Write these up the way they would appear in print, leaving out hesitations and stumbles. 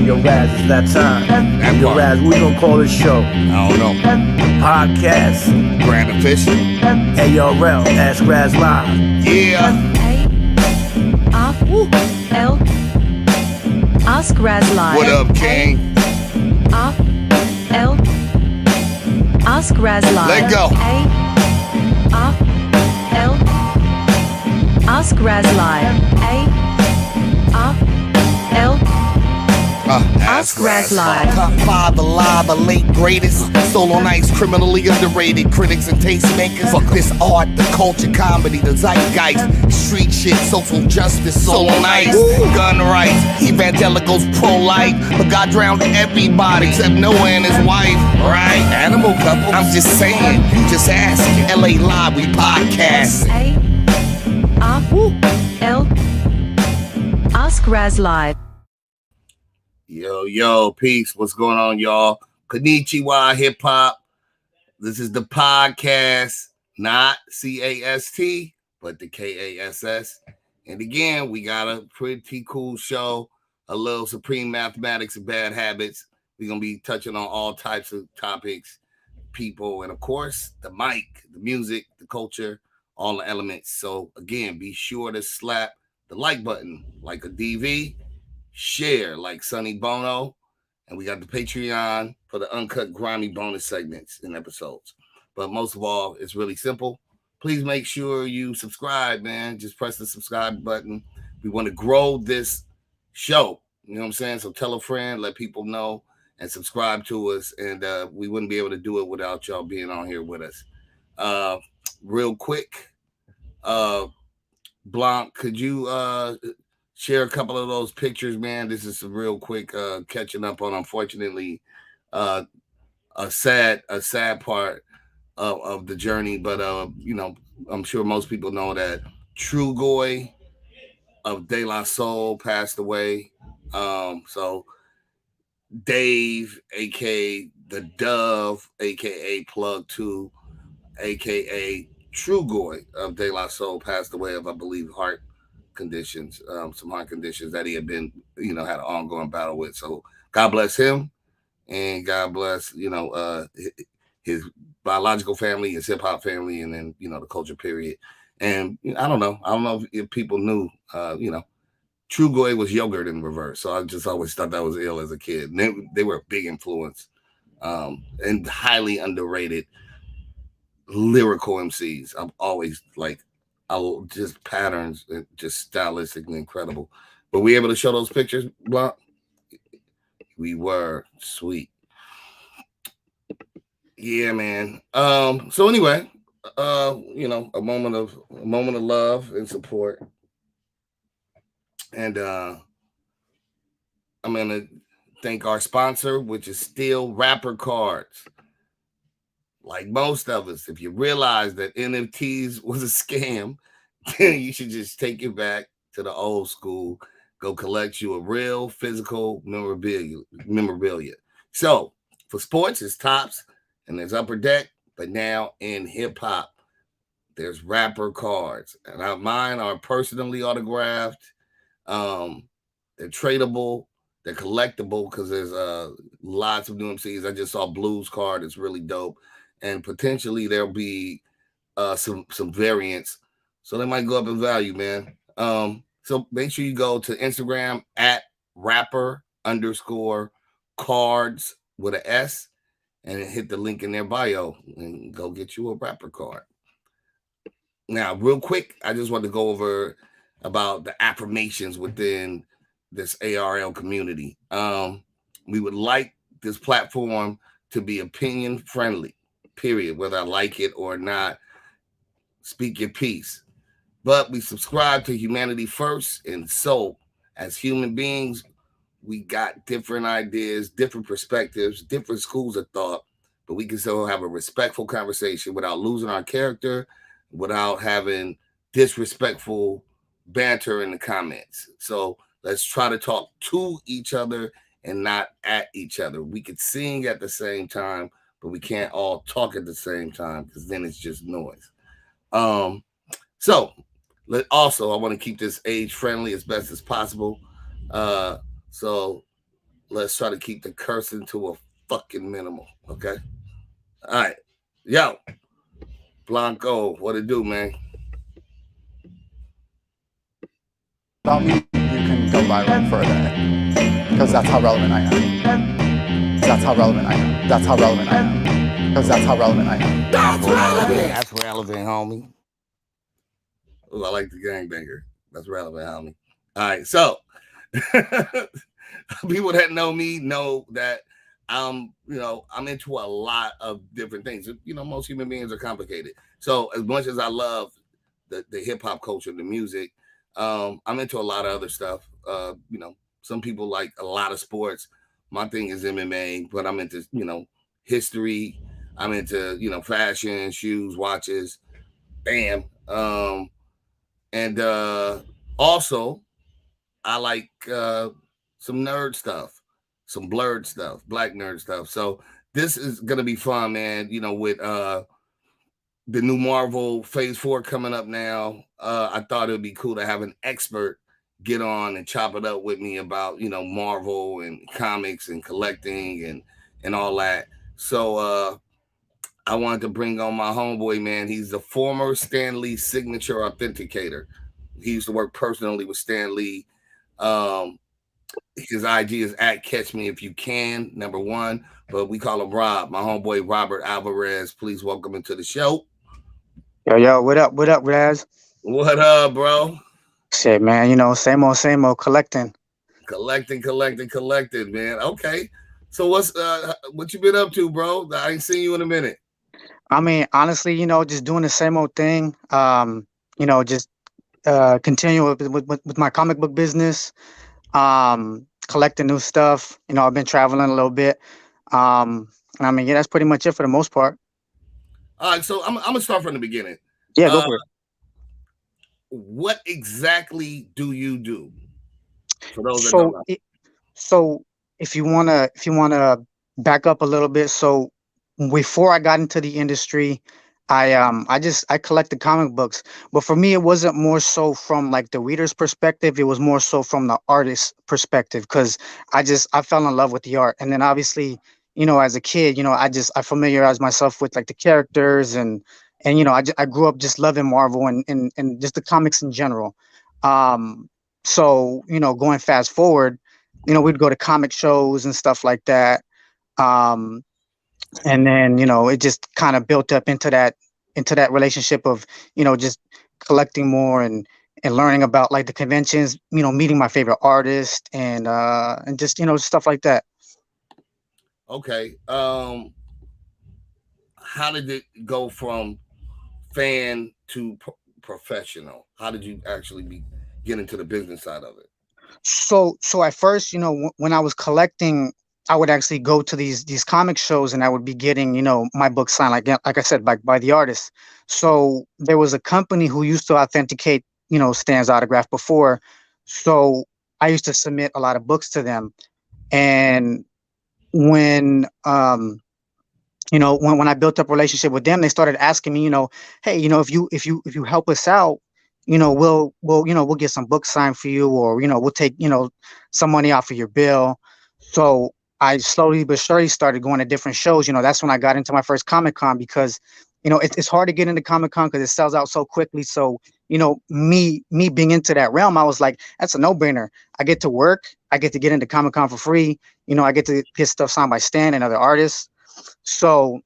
Yo, Raz, it's that time. Yo, Raz, what we gonna call this show? I don't know. Podcast. Grand Official. ARL, Ask Raz Live. Yeah. ARL. Ask Raz Live. What up, King? ARL. Ask Raz Live. Let go. ARL. Ask Raz Live. ARL. Ask Raz Live. Top 5 alive, the late greatest. Solo nights, criminally underrated. Critics and tastemakers. Fuck this art, the culture, comedy, the zeitgeist. Street shit, social justice, solo nights. Gun rights, evangelicals, pro-life. But God drowned everybody except Noah and his wife. Right? Animal couple. I'm just saying, you just ask. LA Live, we podcast. ARL. Ask Raz Live. Yo, peace. What's going on, y'all? Konnichiwa, hip hop. This is the podcast, not CAST, but the KASS. And again, we got a pretty cool show, a little Supreme Mathematics and Bad Habits. We're going to be touching on all types of topics, people, and of course, the mic, the music, the culture, all the elements. So again, be sure to slap the like button like a DV. Share like Sonny Bono, and we got the Patreon for the uncut grimy bonus segments and episodes. But most of all, it's really simple. Please make sure you subscribe, man. Just press the subscribe button. We want to grow this show. You know what I'm saying? So tell a friend, let people know, and subscribe to us. And we wouldn't be able to do it without y'all being on here with us. Real quick, Blanc, could you share a couple of those pictures, man? This is some real quick catching up on, unfortunately, a sad part of the journey. But I'm sure most people know that Trugoy of De La Soul passed away. So Dave, aka the Dove, aka Plug 2, aka Trugoy of De La Soul, passed away of, I believe, heart conditions, some heart conditions that he had been, had an ongoing battle with. So God bless him, and God bless, his biological family, his hip hop family, and then, the culture period. And I don't know if people knew, Trugoy was yogurt in reverse. So I just always thought that was ill as a kid. And they were a big influence, and highly underrated lyrical MCs. I'm always just patterns, just stylistically incredible. But we able to show those pictures, Blanc? We were sweet. Yeah, man. So anyway, a moment of love and support. And I'm gonna thank our sponsor, which is still Rapper Cards. Like most of us, if you realize that NFTs was a scam, then you should just take it back to the old school. Go collect you a real physical memorabilia. So for sports, it's Tops and there's Upper Deck, but now in hip hop, there's Rapper Cards. And mine are personally autographed. They're tradable. They're collectible because there's lots of new MCs. I just saw Blues card. It's really dope. And potentially there'll be some variants. So they might go up in value, man. So make sure you go to Instagram at rapper_cards with an S and hit the link in their bio and go get you a Rapper card. Now, real quick, I just want to go over about the affirmations within this ARL community. We would like this platform to be opinion friendly, period, whether I like it or not. Speak your piece. But we subscribe to humanity first. And so as human beings, we got different ideas, different perspectives, different schools of thought, but we can still have a respectful conversation without losing our character, without having disrespectful banter in the comments. So let's try to talk to each other and not at each other. We could sing at the same time, but we can't all talk at the same time because then it's just noise. So also, I want to keep this age friendly as best as possible. So let's try to keep the cursing to a fucking minimal. Okay. All right. Yo, Blanco, what it do, man? About me, you can go viral further. Because that's how relevant I am. That's how relevant I am. That's how relevant I am. Because that's how relevant I am. That's relevant. That's relevant, homie. Ooh, I like the gangbanger. That's relevant, homie. All right, so people that know me know that I'm into a lot of different things. Most human beings are complicated. So as much as I love the hip hop culture, the music, I'm into a lot of other stuff. Some people like a lot of sports. My thing is MMA, but I'm into, history. I'm into, fashion, shoes, watches, bam. And also I like some nerd stuff, some blurred stuff, black nerd stuff. So this is gonna be fun, man. With the new Marvel Phase 4 coming up now, I thought it would be cool to have an expert get on and chop it up with me about Marvel and comics and collecting and all that. So I wanted to bring on my homeboy, man. He's the former Stan Lee signature authenticator. He used to work personally with Stan Lee. His IG is at Catch Me If You Can, #1. But we call him Rob, my homeboy Robert Alvarez. Please welcome him to the show. Yo, what up, Raz? What up, bro? Shit, man, same old, collecting, man. Okay. So what you been up to, bro? I ain't seen you in a minute. I mean, honestly, just doing the same old thing. Just continue with my comic book business. Collecting new stuff. I've been traveling a little bit. I mean, yeah, that's pretty much it for the most part. All right, so I'm gonna start from the beginning. Yeah, go for it. What exactly do you do? For those that don't know. So if you wanna back up a little bit, so before I got into the industry, I collected comic books, but for me it wasn't more so from like the reader's perspective. It was more so from the artist's perspective, because I fell in love with the art, and then obviously, as a kid, I familiarized myself with like the characters, and I grew up just loving Marvel and just the comics in general. So going fast forward, we'd go to comic shows and stuff like that. And then it just kind of built up into that relationship of just collecting more and learning about like the conventions, meeting my favorite artist, and just stuff like that. Okay. How did it go from fan to professional? How did you actually get into the business side of it? So at first, when I was collecting, I would actually go to these comic shows, and I would be getting, my book signed, like I said, by the artist. So there was a company who used to authenticate, Stan's autograph before. So I used to submit a lot of books to them. And when when I built up a relationship with them, they started asking me, hey, if you help us out, we'll get some books signed for you, or we'll take some money off of your bill. So I slowly but surely started going to different shows. That's when I got into my first Comic-Con, because it's hard to get into Comic-Con because it sells out so quickly. So me being into that realm, I was like, that's a no-brainer. I get to work, I get to get into Comic-Con for free. I get to get stuff signed by Stan and other artists. So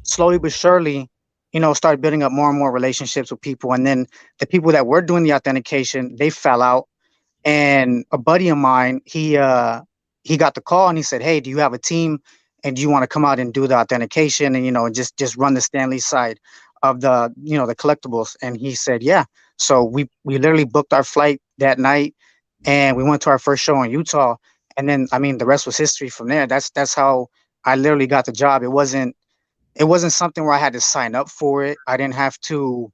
slowly but surely, started building up more and more relationships with people. And then the people that were doing the authentication, they fell out. And a buddy of mine, he got the call, and he said, hey, do you have a team, and do you want to come out and do the authentication, and just run the Stan Lee side of the the collectibles? And he said, yeah. So we literally booked our flight that night, and we went to our first show in Utah. And then, I mean, the rest was history from there. That's how I literally got the job. It wasn't something where I had to sign up for it. I didn't have to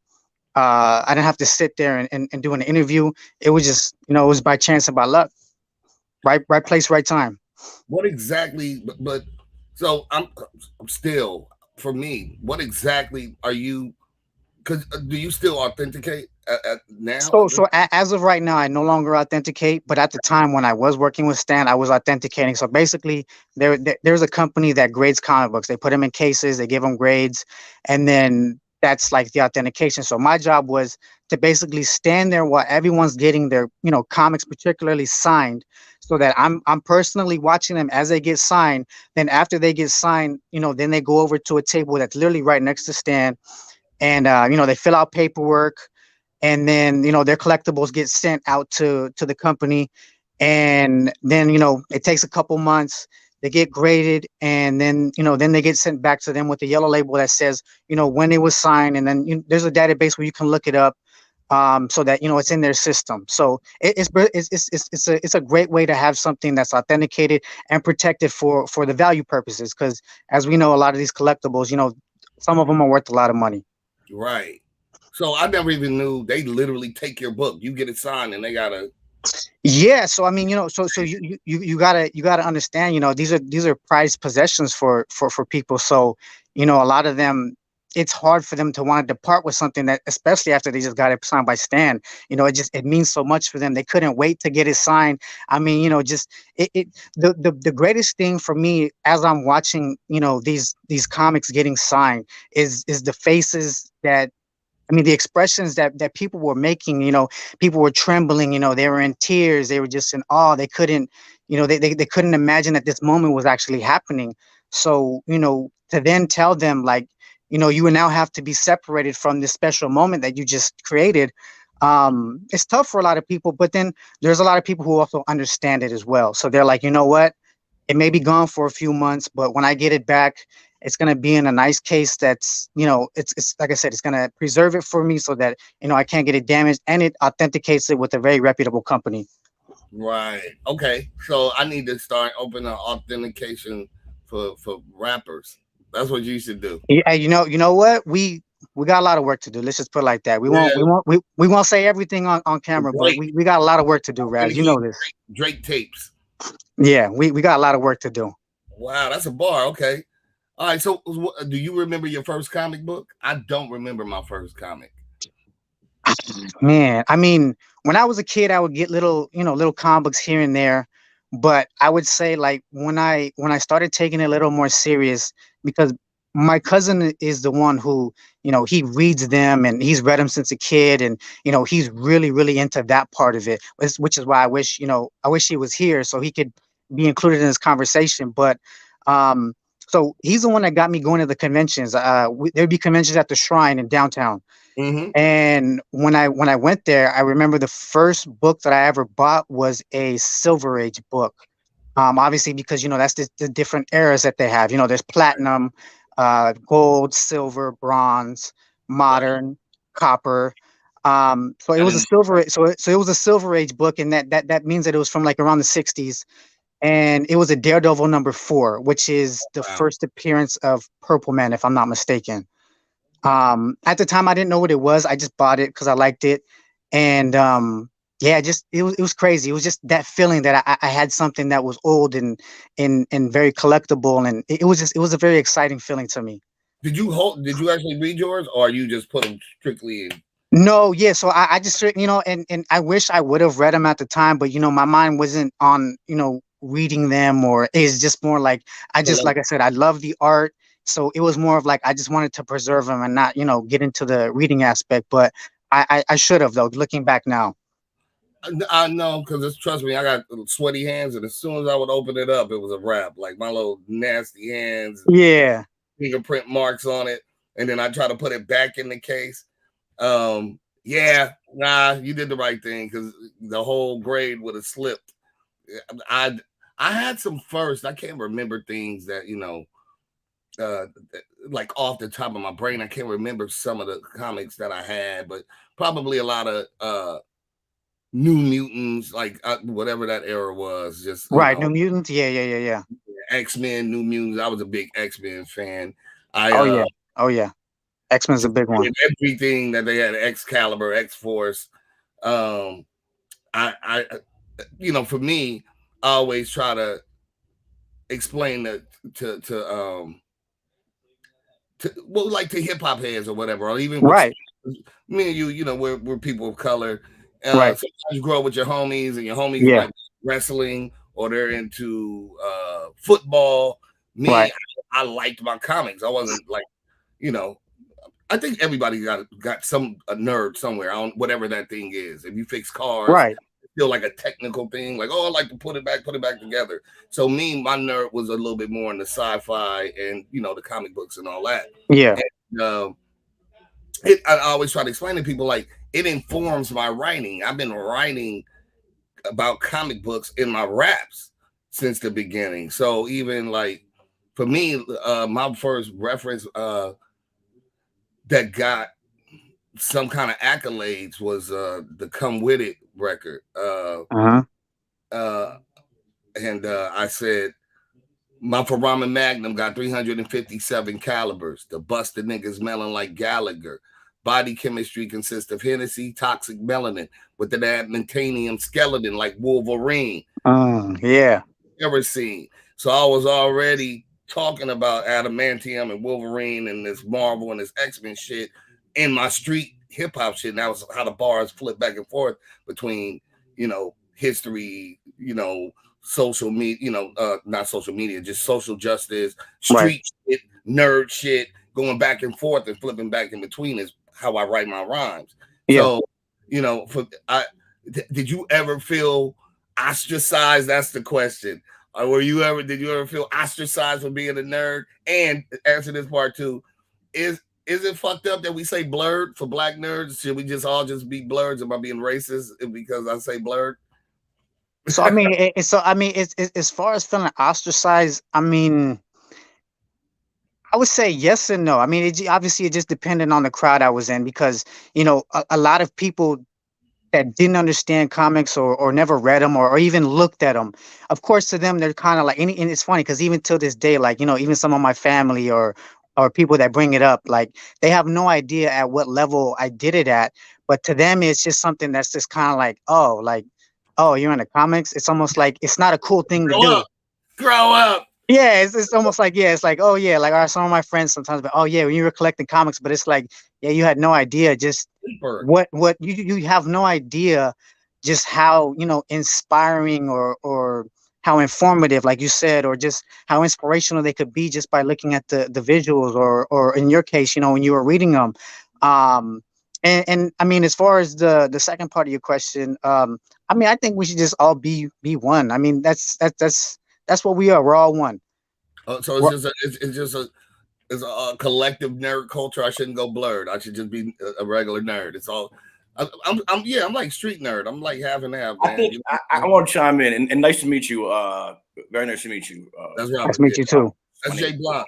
sit there and do an interview. It was just, it was by chance and by luck. Right place, right time. What exactly? But so I'm still, for me, what exactly are you? Because do you still authenticate? now? So as of right now, I no longer authenticate. But at the time when I was working with Stan, I was authenticating. So basically, there's a company that grades comic books. They put them in cases, they give them grades, and then that's like the authentication. So my job was to basically stand there while everyone's getting their comics, particularly signed, so that I'm personally watching them as they get signed. Then after they get signed, then they go over to a table that's literally right next to Stan, and they fill out paperwork, and then their collectibles get sent out to the company, and then it takes a couple months, they get graded, and then they get sent back to them with a yellow label that says when it was signed, and then there's a database where you can look it up, so that it's in their system. So it's a great way to have something that's authenticated and protected for the value purposes, because as we know, a lot of these collectibles, some of them are worth a lot of money. Right. So I never even knew they literally take your book. You get it signed, and they gotta. Yeah. So I mean, so you gotta understand, these are prized possessions for people. So a lot of them, it's hard for them to want to depart with something that, especially after they just got it signed by Stan. It means so much for them. They couldn't wait to get it signed. I mean, just the greatest thing for me as I'm watching, these comics getting signed is the faces that, I mean, the expressions that people were making. People were trembling, they were in tears, they were just in awe. They couldn't, they couldn't imagine that this moment was actually happening. So, to then tell them, like, you will now have to be separated from this special moment that you just created. It's tough for a lot of people, but then there's a lot of people who also understand it as well. So they're like, you know what? It may be gone for a few months, but when I get it back, it's going to be in a nice case that's, it's like I said, it's going to preserve it for me so that, I can't get it damaged, and it authenticates it with a very reputable company. Right. Okay. So I need to start opening authentication for rappers. That's what you should do. Yeah, you know what? We got a lot of work to do. Let's just put it like that. We won't say everything on camera, but we got a lot of work to do, Raz. You know this. Drake tapes. Yeah, we got a lot of work to do. Wow, that's a bar. Okay. All right. So do you remember your first comic book? I don't remember my first comic. Man, I mean, when I was a kid, I would get little comic books here and there, but I would say, like, when I started taking it a little more serious, because my cousin is the one who, he reads them, and he's read them since a kid, and he's really, really into that part of it, which is why I wish he was here so he could be included in this conversation. But so he's the one that got me going to the conventions. There'd be conventions at the Shrine in downtown. Mm-hmm. And when I went there, I remember the first book that I ever bought was a Silver Age book. Obviously, because that's the different eras that they have. There's platinum, gold, silver, bronze, modern, copper. So it was a silver. So it was a Silver Age book, and that means that it was from like around the 60s, and it was a Daredevil #4, which is the first appearance of Purple Man, if I'm not mistaken. At the time I didn't know what it was. I just bought it because I liked it. And yeah, it was crazy. It was just that feeling that I had something that was old and very collectible, and it was a very exciting feeling to me. Did you actually read yours, or you just put them strictly in? No, yeah. So I just, and I wish I would have read them at the time, but my mind wasn't on, reading them, or it's just more like, like I said, I love the art. So it was more of like, I just wanted to preserve them and not, get into the reading aspect. But I should have, though, looking back now. I know, because trust me, I got sweaty hands, and as soon as I would open it up, it was a wrap. Like my little nasty hands. Yeah. Fingerprint marks on it. And then I try to put it back in the case. Yeah, nah, you did the right thing, because the whole grade would have slipped. I had some first. I can't remember things that, like off the top of my brain. I can't remember some of the comics that I had, but probably a lot of New Mutants, like whatever that era was. Just right, New Mutants. Yeah. X-Men, New Mutants. I was a big X-Men fan. Oh yeah. X-Men's a big one. Everything that they had, Excalibur, X-Force. I for me, I always try to explain that to hip hop heads or whatever, or even right. me and you know, we're people of color. Right. Sometimes you grow up with your homies, and your homies Yeah. might be wrestling or they're into football. Me, Right. I liked my comics. I wasn't like, you know, I think everybody got some a nerd somewhere on whatever that thing is. If you fix cars, Right. it's still like a technical thing. Like, oh, I like to put it back together. So me, my nerd was a little bit more in the sci-fi and you know the comic books and all that. Yeah. And, I always try to explain to people like it informs my writing. I've been writing about comic books in my raps since the beginning. So even like for me, my first reference that got some kind of accolades was the Come With It record. Uh-huh. And I said, my Ramen Magnum got 357 calibers. The busted niggas smelling like Gallagher. Body chemistry consists of Hennessy, toxic melanin, with an adamantium skeleton like Wolverine. Yeah. Ever seen. So I was already talking about adamantium and Wolverine and this Marvel and this X-Men shit in my street hip hop shit. And that was how the bars flip back and forth between, you know, history, you know, social media, you know, not social media, just social justice, street shit, nerd shit, going back and forth and flipping back in between is how I write my rhymes. Yeah. So, you know, did you ever feel ostracized? That's the question. Or did you ever feel ostracized for being a nerd? And answer this part too. Is it fucked up that we say blurred for black nerds? Should we just all just be blurs? Am I being racist because I say blurred? So I mean, it's as far as feeling ostracized, I mean, I would say yes and no. I mean, obviously it just depended on the crowd I was in because you know a lot of people that didn't understand comics or never read them or even looked at them. Of course, to them they're kind of like, and it's funny because even till this day, like you know, even some of my family or people that bring it up, like they have no idea at what level I did it at. But to them, it's just something that's just kind of like, oh, you're in the comics. It's almost like it's not a cool thing to do. Grow up. Yeah, it's almost like, yeah, it's like, oh yeah, like some of my friends sometimes, but oh yeah, when you were collecting comics, but it's like, yeah, you had no idea just what you have no idea just how, you know, inspiring or how informative, like you said, or just how inspirational they could be just by looking at the visuals or in your case, you know, when you were reading them. And I mean, as far as the second part of your question, I mean, I think we should just all be one. I mean, that's what we are. We're all one. So it's just a collective nerd culture. I shouldn't go blurred. I should just be a regular nerd. It's all. I'm like street nerd. I'm like half and half. Man. I think I want to chime in and nice to meet you. Very nice to meet you. That's right. Nice to meet you too. That's Jay Blunt.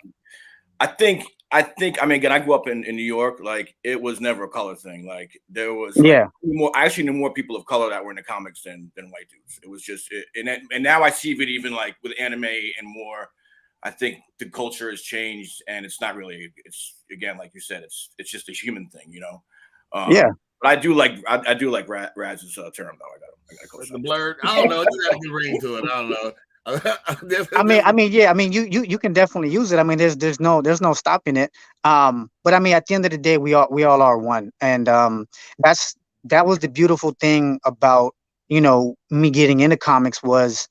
I think. I mean, again, I grew up in New York. Like, it was never a color thing. Like, there was more. I actually knew more people of color that were in the comics than white dudes. It was just, and now I see it even like with anime and more. I think the culture has changed, and it's not really. It's again, like you said, it's just a human thing, you know. Yeah. But I do like Raz's term though. I got the blurred. I don't know. You got a good ring to it. I don't know. I mean, yeah. I mean, you can definitely use it. I mean, there's no stopping it. But I mean, at the end of the day, we all are one, and that was the beautiful thing about, you know, me getting into comics was,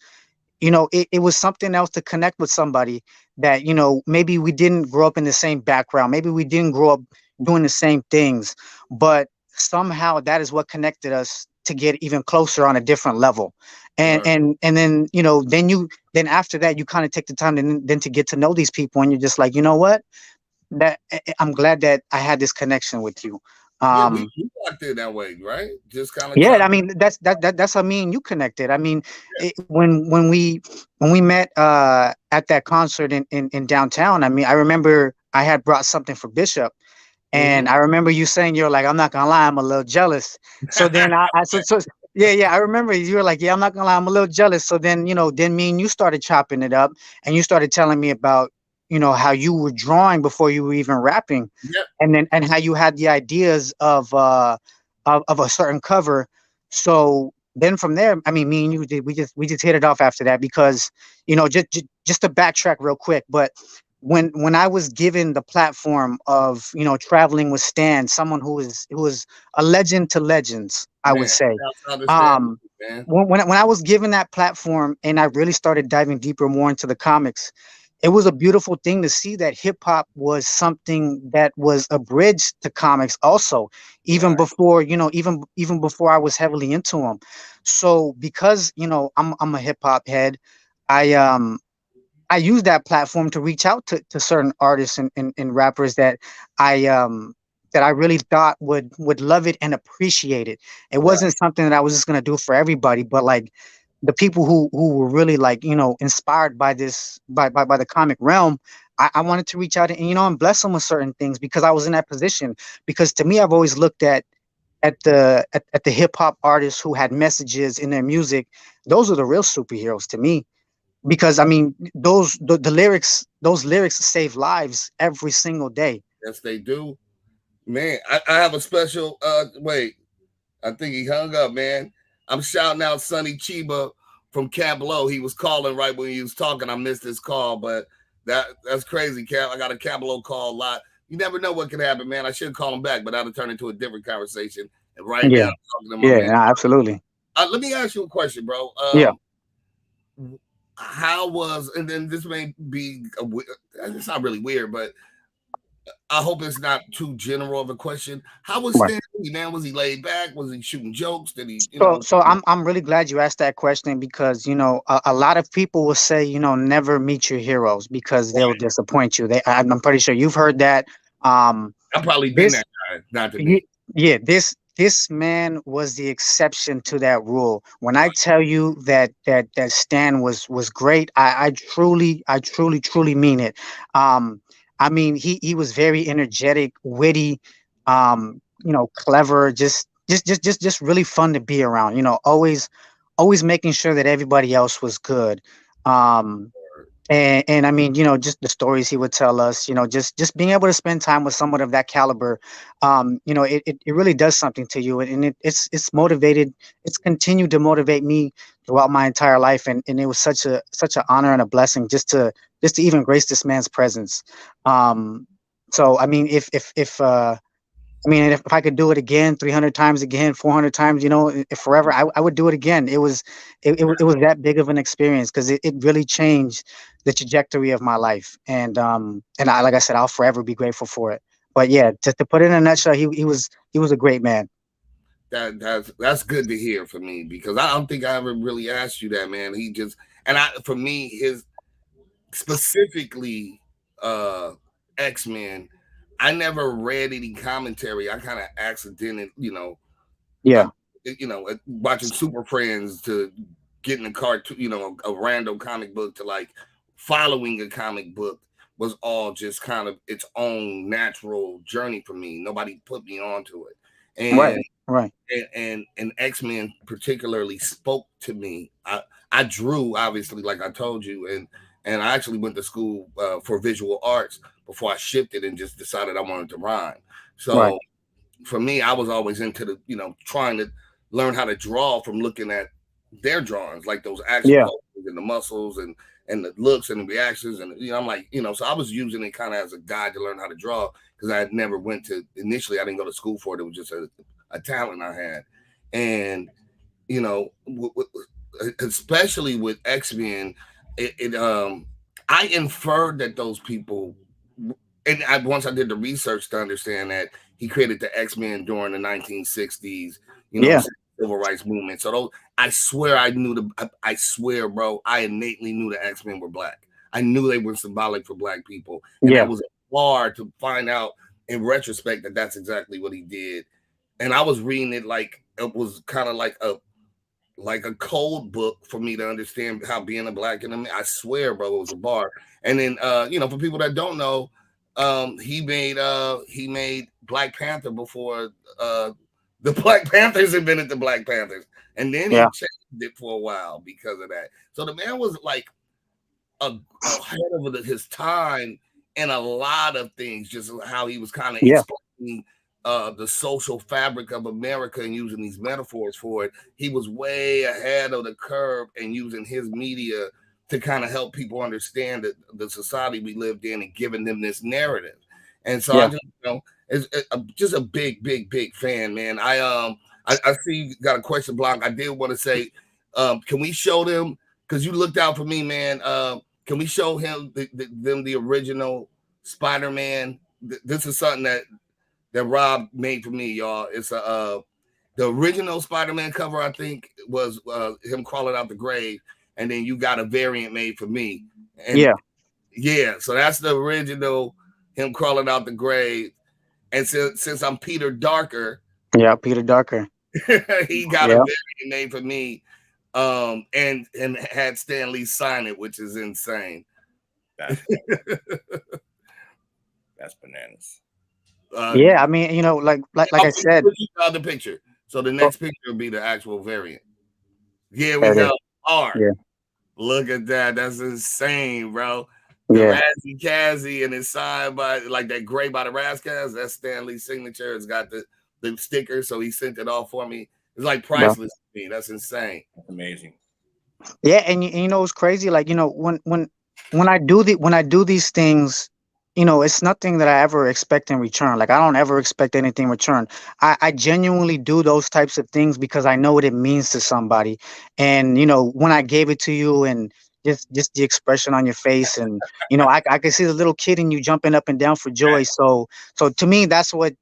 you know, it was something else to connect with somebody that, you know, maybe we didn't grow up in the same background, maybe we didn't grow up doing the same things, but somehow that is what connected us to get even closer on a different level. And then, you know, then after that, you kind of take the time then to get to know these people, and you're just like, you know what, that I'm glad that I had this connection with you. We walked in that way, right? Just kind of. Yeah, I mean, that's how me and you connected. I mean, when we met at that concert in downtown, I mean, I remember I had brought something for Bishop. And I remember you saying, you're like, I'm not gonna lie, I'm a little jealous. So then I remember you were like, yeah, I'm not gonna lie, I'm a little jealous. So then, you know, then me and you started chopping it up, and you started telling me about, you know, how you were drawing before you were even rapping. Yep. And how you had the ideas of a certain cover. So then from there, I mean, me and you we just hit it off after that, because, you know, just to backtrack real quick, but when I was given the platform of, you know, traveling with Stan, someone who is a legend to legends, I would Man, say. I understand, man. When I was given that platform and I really started diving deeper more into the comics, it was a beautiful thing to see that hip hop was something that was a bridge to comics also, even Right. before, you know, even before I was heavily into them. So because, you know, I'm a hip hop head, I I use that platform to reach out to certain artists and rappers that I really thought would love it and appreciate it. It Right. wasn't something that I was just gonna do for everybody, but like the people who were really like, you know, inspired by this by the comic realm, I wanted to reach out and, you know, and bless them with certain things because I was in that position. Because to me, I've always looked at the hip hop artists who had messages in their music. Those are the real superheroes to me, because I mean the lyrics, those lyrics save lives every single day. Yes, they do. Man, I have a special wait. I think he hung up, man. I'm shouting out Sonny Chiba from Camp Low. He was calling right when he was talking. I missed his call, but that's crazy, Cap. I got a Camp Low call a lot. You never know what could happen, man. I should call him back, but that'll turn into a different conversation. And right now, Yeah, I'm talking to my yeah, man. nah, absolutely. Let me ask you a question, bro. Yeah. How was, and then this may be, it's not really weird, but I hope it's not too general of a question. How was Right. Stan Lee, man? Was he laid back? Was he shooting jokes? Did he, So I'm really glad you asked that question, because you know a lot of people will say, you know, never meet your heroes because they'll disappoint you. I'm pretty sure you've heard that. Um, I've probably been this that guy, not to Ye- be. yeah, this man was the exception to that rule. When I tell you that Stan was great, I truly mean it. I mean, he was very energetic, witty, you know, clever, just really fun to be around. You know, always making sure that everybody else was good. Um, and I mean, you know, just the stories he would tell us, you know, just being able to spend time with someone of that caliber, you know, it really does something to you, and it's motivated, it's continued to motivate me throughout my entire life, and it was such an honor and a blessing just to even grace this man's presence. Um, so I mean, if I mean, if I could do it again, 300 times again, 400 times, you know, if forever, I would do it again. It was that big of an experience, because it really changed the trajectory of my life. And I, like I said, I'll forever be grateful for it. But yeah, to put it in a nutshell, he was a great man. That's good to hear for me, because I don't think I ever really asked you that, man. He just, and for me, his specifically X-Men, I never read any commentary. I kind of accidentally, Yeah. watching Super Friends to getting a cartoon, a random comic book, to like following a comic book was all just kind of its own natural journey for me. Nobody put me onto it. Right. And Right. and X-Men particularly spoke to me. I drew, obviously, like I told you, and I actually went to school for visual arts before I shifted and just decided I wanted to rhyme. Right. So for me, I was always into the, trying to learn how to draw from looking at their drawings, like those action Yeah. poses and the muscles and the looks and the reactions. And, I'm like, so I was using it kind of as a guide to learn how to draw, because I had never initially, I didn't go to school for it. It was just a talent I had. And, especially with X-Men, I inferred that those people, and once I did the research to understand that he created the X-Men during the 1960s, Yeah. civil rights movement. So I swear I swear, bro, I innately knew the X-Men were black. I knew they were symbolic for black people. And Yeah. that was hard to find out in retrospect that that's exactly what he did. And I was reading it like it was kind of like a code book for me to understand how being a black enemy. I swear, bro, it was a bar. And then for people that don't know, he made Black Panther before the Black Panthers invented the Black Panthers, and then he changed it for a while because of that. So the man was like ahead of his time in a lot of things, just how he was kind of explaining the social fabric of America and using these metaphors for it. He was way ahead of the curve and using his media to kind of help people understand the society we lived in and giving them this narrative. And so I just, I'm just a big fan, man. I see you got a question block. I did want to say, can we show them, because you looked out for me, man. Can we show him them the original Spider-Man? This is something that Rob made for me, y'all. It's the original Spider-Man cover, I think, was him crawling out the grave, and then you got a variant made for me. And yeah, so that's the original him crawling out the grave. And since I'm Peter Darker, Peter Darker, he got a variant made for me, and had Stan Lee sign it, which is insane. That's bananas. I mean, you know, like I said, the picture. So the next picture will be the actual variant. Yeah, we go. Look at that. That's insane, bro. The Razzie Kazzy, and it's signed by like that gray by the RAS. That's Stan Lee's signature. It's got the sticker, so he sent it off for me. It's like priceless to me. That's insane. That's amazing. Yeah, and you know it's crazy. Like, you know, when I do these things, you know, it's nothing that I ever expect in return. Like, I don't ever expect anything in return. I genuinely do those types of things because I know what it means to somebody. And, you know, when I gave it to you and just the expression on your face, and, you know, I can see the little kid in you jumping up and down for joy. So to me, that's why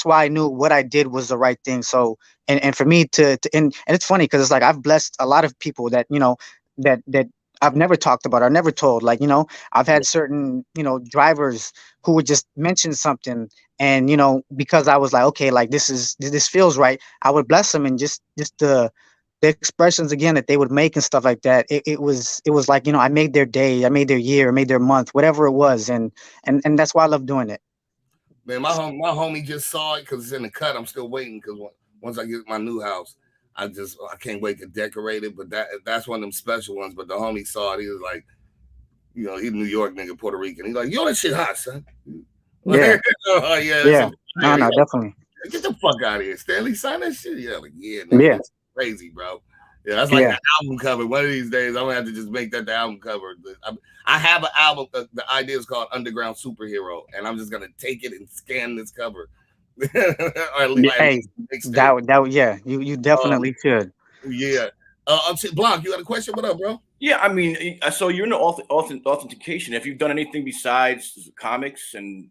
I knew what I did was the right thing. So, and for me and it's funny because it's like I've blessed a lot of people that, you know, that I've never talked about or never told. Like, you know, I've had certain, you know, drivers who would just mention something, and, you know, because I was like, okay, like this feels right, I would bless them, and just the expressions again that they would make and stuff like that. It was like, you know, I made their day, I made their year, I made their month, whatever it was, and that's why I love doing it. Man, my homie just saw it because it's in the cut. I'm still waiting because once I get my new house, I can't wait to decorate it. But that's one of them special ones. But the homie saw it. He was like, you know, he's a New York nigga, Puerto Rican. He's like, yo, that shit hot, son. Yeah. No, definitely. Get the fuck out of here. Stanley, sign that shit. Yeah, like, nigga, it's crazy, bro. Yeah, that's like an album cover. One of these days, I'm gonna have to just make that the album cover. I have an album. The idea is called Underground Superhero, and I'm just gonna take it and scan this cover. Or at least, you definitely should. Yeah. Blanc, you got a question? What up, bro? Yeah, I mean, so you're in the authentication. Have you done anything besides comics, and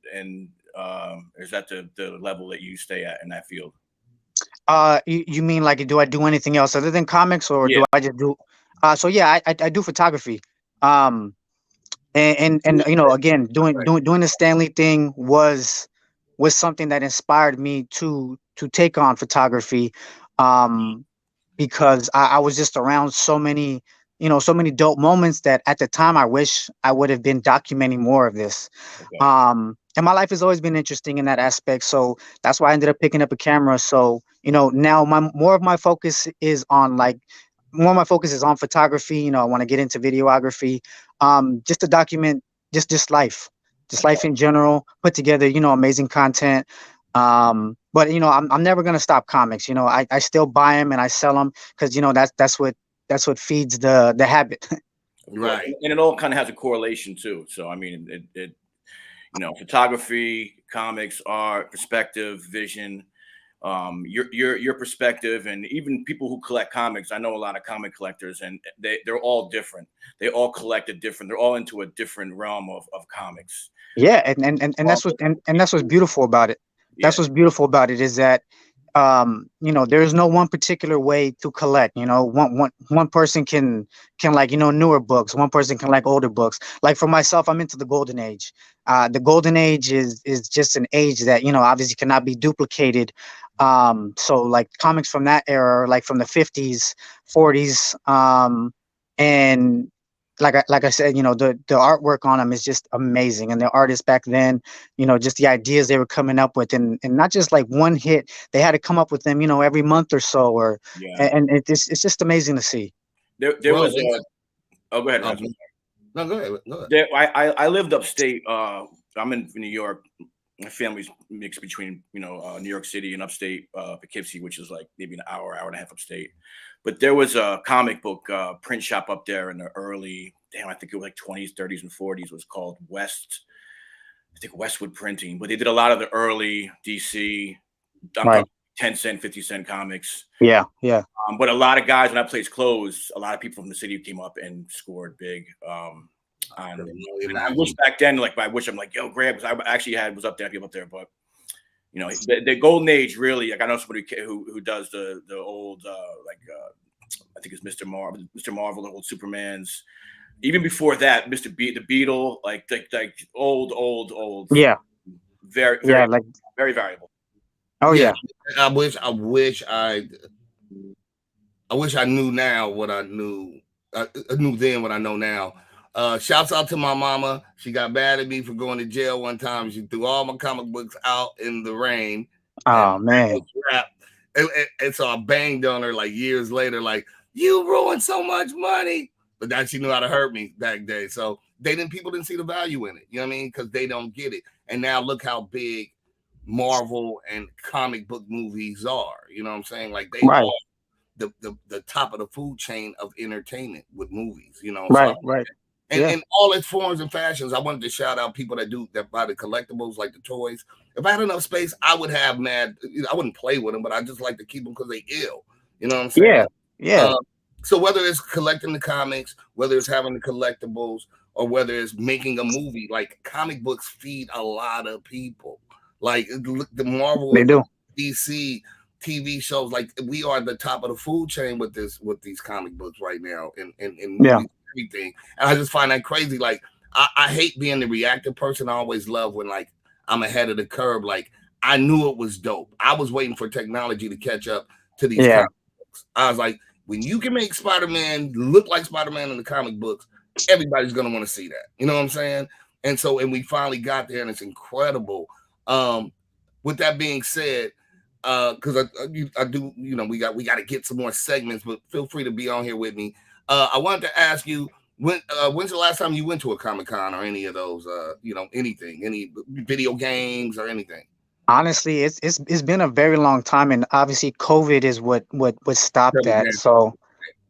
is that the level that you stay at in that field? You mean like, do I do anything else other than comics, or do I just do? So yeah, I do photography. And you know, again, doing the Stanley thing was something that inspired me to take on photography, because I was just around so many, you know, so many dope moments that at the time I wish I would have been documenting more of this. Okay. And my life has always been interesting in that aspect, so that's why I ended up picking up a camera. So, you know, now more of my focus is on photography. You know, I want to get into videography, just to document just life in general, put together, you know, amazing content. But, you know, I'm never gonna stop comics. You know, I still buy them and I sell them because, you know, that's what feeds the habit. Right, and it all kind of has a correlation too. So I mean, it you know, photography, comics, art, perspective, vision, your perspective, and even people who collect comics. I know a lot of comic collectors, and they're all different. They all collect a different. They're all into a different realm of comics. Yeah, and that's what's beautiful about it. That's what's beautiful about it is that, you know, there's no one particular way to collect. You know, one person can like, you know, newer books. One person can like older books. Like for myself, I'm into the golden age. The golden age is just an age that, you know, obviously cannot be duplicated. So like comics from that era, like from the 50s, 40s, and like I said, you know, the artwork on them is just amazing. And the artists back then, you know, just the ideas they were coming up with, and not just like one hit, they had to come up with them, you know, every month or so, and it's just amazing to see. There was go ahead. No, go ahead. I lived upstate. I'm in New York. My family's mixed between, you know, New York City and upstate Poughkeepsie, which is like maybe an hour and a half upstate. But there was a comic book print shop up there in the early, I think it was like 20s, 30s, and 40s. It was called Westwood Printing. But they did a lot of the early DC, I'm talking 10-cent, 50-cent comics. Yeah. But a lot of guys, when that place closed, a lot of people from the city came up and scored big. And I wish back then, I'm like, yo, Greg, because I actually was up there, people up there, but the golden age really. Like I know somebody who does the old I think it's Mr. Marvel, the old Supermans. Even before that, the Beetle, like old. Yeah. Very very valuable. Oh yeah. I wish I knew now what I knew. I knew then what I know now. Shouts out to my mama. She got mad at me for going to jail one time. She threw all my comic books out in the rain. Oh man. And so I banged on her like years later, like, you ruined so much money. But that she knew how to hurt me back then. So people didn't see the value in it. You know what I mean? Because they don't get it. And now look how big Marvel and comic book movies are. You know what I'm saying? Like they are the top of the food chain of entertainment with movies. You know, right. And in all its forms and fashions, I wanted to shout out people that buy the collectibles, like the toys. If I had enough space, I would have I wouldn't play with them, but I just like to keep them because they ill. You know what I'm saying? Yeah. So whether it's collecting the comics, whether it's having the collectibles, or whether it's making a movie, like comic books feed a lot of people. Like the Marvel, they do. DC TV shows, like we are the top of the food chain with these comic books right now, and movies, everything. And I just find that crazy. Like I hate being the reactive person. I always love when like I'm ahead of the curve. Like I knew it was dope. I was waiting for technology to catch up to these comic books. I was like, when you can make Spider-Man look like Spider-Man in the comic books, everybody's gonna want to see that. You know what I'm saying? And we finally got there, and it's incredible. With that being said, because I do, we got to get some more segments, but feel free to be on here with me. I wanted to ask you, when's the last time you went to a Comic-Con or any of those, anything, any video games or anything? Honestly, it's been a very long time, and obviously COVID is what stopped that. So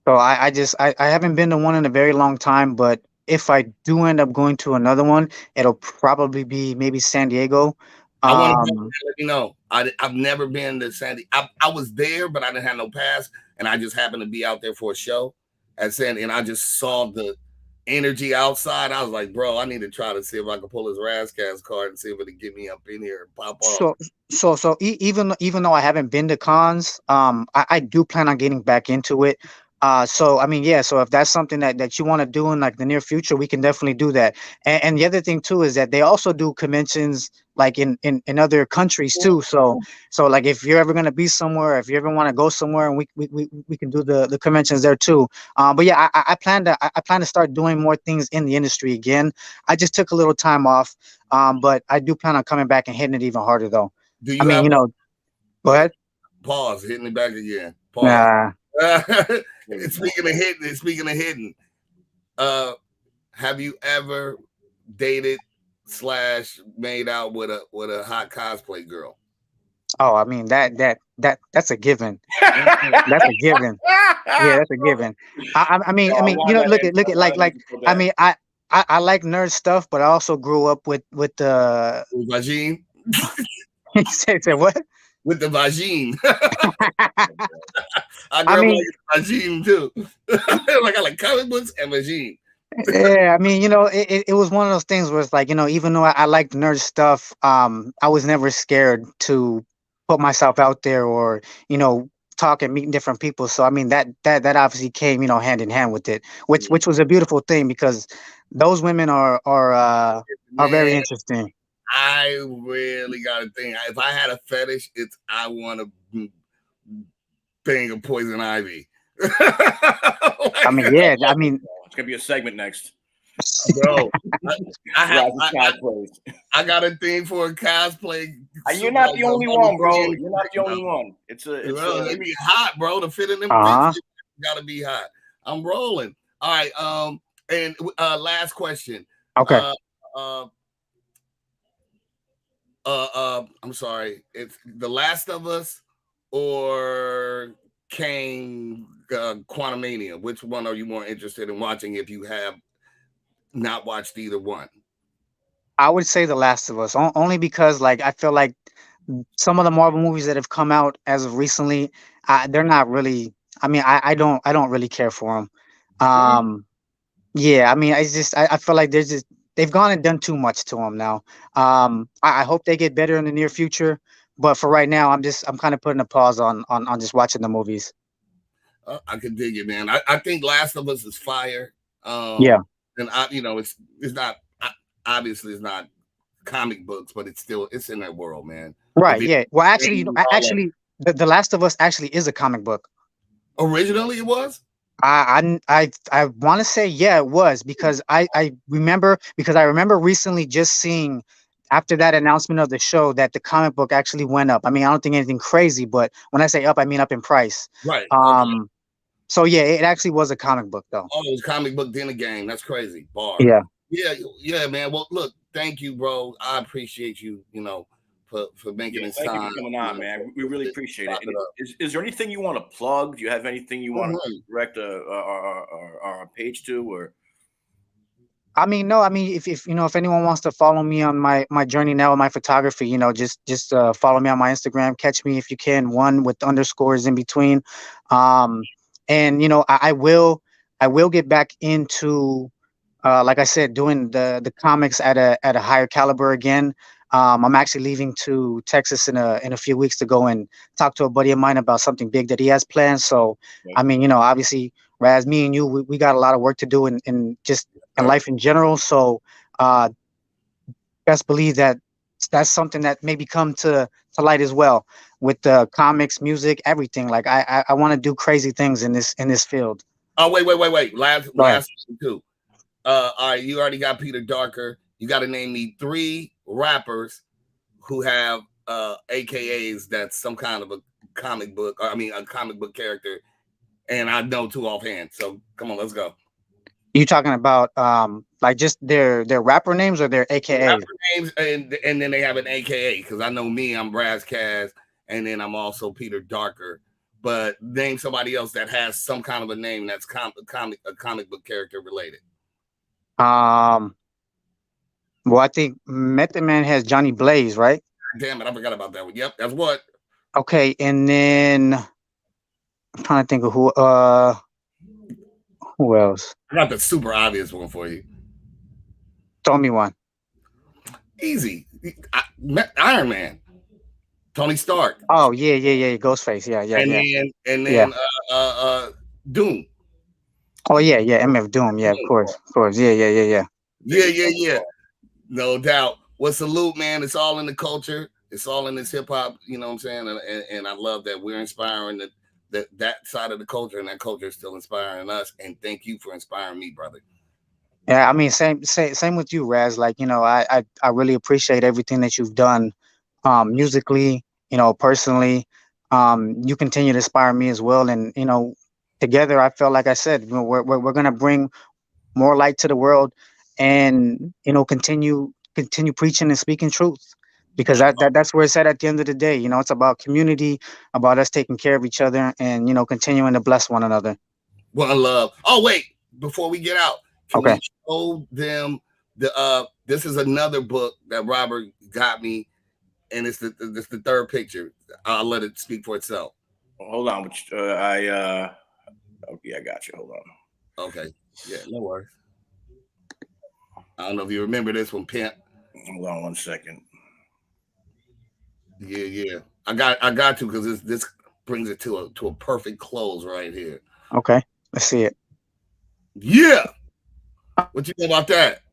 I haven't been to one in a very long time, but if I do end up going to another one, it'll probably be maybe San Diego. I want to let you know. I've never been to San Diego. I was there, but I didn't have no pass, and I just happened to be out there for a show at San Diego, and I just saw the energy outside. I was like, bro, I need to try to see if I can pull his RAScast card and see if it'll get me up in here and pop off. So even though I haven't been to cons, I do plan on getting back into it. So I mean, yeah. So if that's something that you want to do in like the near future, we can definitely do that. And the other thing too is that they also do conventions like in other countries too. So like if you're ever gonna be somewhere, if you ever want to go somewhere, and we can do the conventions there too. But yeah, I plan to start doing more things in the industry again. I just took a little time off, but I do plan on coming back and hitting it even harder though. I mean, go ahead. Pause. Hitting it back again. Pause. Speaking of hitting, have you ever dated / made out with a hot cosplay girl? Oh, I mean that's a given. That's a given. Yeah, that's a given. I mean, look at like I mean, I like nerd stuff, but I also grew up with the vagine. You said what? With the vagine. I mean, vagine too. Like I like comic books and vagine. Yeah, I mean, it was one of those things where it's like, even though I liked nerd stuff, I was never scared to put myself out there or, talk and meet different people. So I mean that obviously came, hand in hand with it, which was a beautiful thing because those women are very interesting. I really got a thing. If I had a fetish, I want to bang a poison ivy. I mean, yeah. I mean, it's gonna be a segment next, bro. I got a thing for a cosplay. You're not the only one, bro. You're not the only one. They be hot, bro. To fit in them pictures, gotta be hot. I'm rolling. All right. And last question. Okay. I'm sorry. It's The Last of Us or Kane, Quantumania. Which one are you more interested in watching if you have not watched either one? I would say The Last of Us, only because like I feel like some of the Marvel movies that have come out as of recently, they're not really. I mean, I don't really care for them. Yeah, I mean, I feel like they've gone and done too much to them now. I hope they get better in the near future, but for right now, I'm kind of putting a pause on just watching the movies. I can dig it, man. I think Last of Us is fire. Yeah. And it's not obviously it's not comic books, but it's in that world, man. Right. Yeah. Well, actually, The Last of Us actually is a comic book. Originally, it was. I want to say yeah, it was, because I remember recently just seeing after that announcement of the show that the comic book actually went up. I mean, I don't think anything crazy, but when I say up, I mean up in price. Right. Okay. So yeah, it actually was a comic book though. Oh, it was a comic book, then a game. That's crazy. Bar. Yeah. Yeah, man. Well, look, thank you, bro. I appreciate you, for making this time. Thank you for coming on, man. We really appreciate it. Is there anything you want to plug? Do you have anything you want to direct our page to, or? I mean, no. I mean, if anyone wants to follow me on my journey now with my photography, just follow me on my Instagram. Catch me if you can, one with underscores in between. And I will get back into, like I said, doing the comics at a higher caliber again. I'm actually leaving to Texas in a few weeks to go and talk to a buddy of mine about something big that he has planned. So, I mean, obviously, Raz, me and you, we got a lot of work to do in life in general. So, best believe that's something that maybe come to light as well with the comics, music, everything. Like I want to do crazy things in this field. Oh, wait. Last two. All right, you already got Peter Darker. You got to name me 3 rappers who have AKAs that's some kind of a comic book. A comic book character, and I know 2 offhand. So come on, let's go. You talking about like just their rapper names or their AKAs? Rapper names, and then they have an AKA, because I know me, I'm Raz Kaz, and then I'm also Peter Darker. But name somebody else that has some kind of a name that's a comic book character related. Well, I think Method Man has Johnny Blaze, right? Damn it, I forgot about that one. Yep, that's what. Okay, and then I'm trying to think of who else. I got the super obvious one for you. Throw me one. Easy. Iron Man. Tony Stark. Oh yeah. Ghostface. And then Doom. Oh yeah. MF Doom. Yeah, of course. Yeah. Yeah. No doubt. Well, salute, man. It's all in the culture. It's all in this hip hop. You know what I'm saying? And I love that we're inspiring that side of the culture, and that culture is still inspiring us. And thank you for inspiring me, brother. Yeah, I mean, same with you, Raz. Like, I really appreciate everything that you've done, musically, personally. You continue to inspire me as well, and together, I feel like I said, we're gonna bring more light to the world, and continue preaching and speaking truth, because that's where it's at the end of the day. It's about community, about us taking care of each other, and continuing to bless one another. One love. Oh wait, before we get out, can okay, we show them this is another book that Robert got me, and it's the 3rd picture. I'll let it speak for itself. Hold on, I got you. Hold on. Okay, yeah, no worries. I don't know if you remember this one, Pimp. Hold on 1 second. Yeah. I got to, because this brings it to a perfect close right here. Okay, let's see it. Yeah. What you think about that?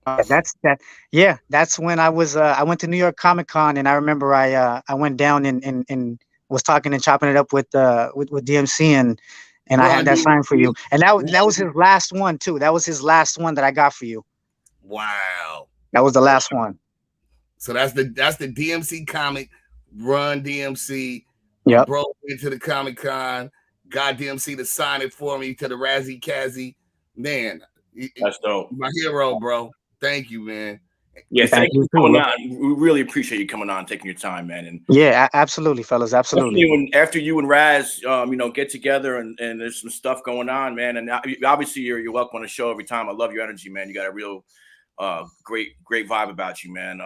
Yeah, that's when I went to New York Comic Con, and I remember I went down and was talking and chopping it up with DMC, and I had that sign for you, and that was his last one too. That was his last one that I got for you. Wow. That was the last one. So that's the DMC comic. Run DMC. Yep. Broke into the Comic Con. Got DMC to sign it for me to the Razzie Kazzy. Man, that's dope. My hero, bro. Thank you, man. Yeah, thank you you for too. coming on. We really appreciate you coming on, taking your time, man. And Yeah, absolutely, fellas, absolutely. when after you and Raz, get together and there's some stuff going on, man. And obviously you're welcome on the show every time. I love your energy, man. You got a real great vibe about you, man.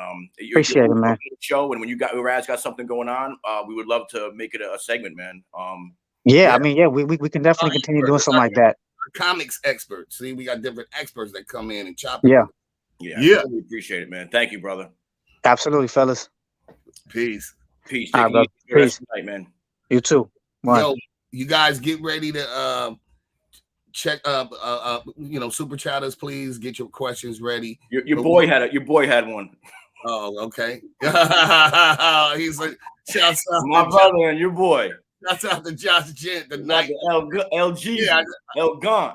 Appreciate it, man. Show, and when Raz got something going on, we would love to make it a segment, man. Yeah, I mean, yeah, we can definitely continue doing something like that. Comics experts. See, we got different experts that come in and chop it. Yeah. Yeah. Really appreciate it, man. Thank you, brother. Absolutely, fellas. Peace. Peace. All right, peace. Night, man. You too. Bye. Yo, you guys get ready to check super chatters, please get your questions ready. Your boy had one. Oh, okay. He's like, shouts out my brother and your boy. Shouts out to Josh Gent, the night LG. Yeah, El Gun.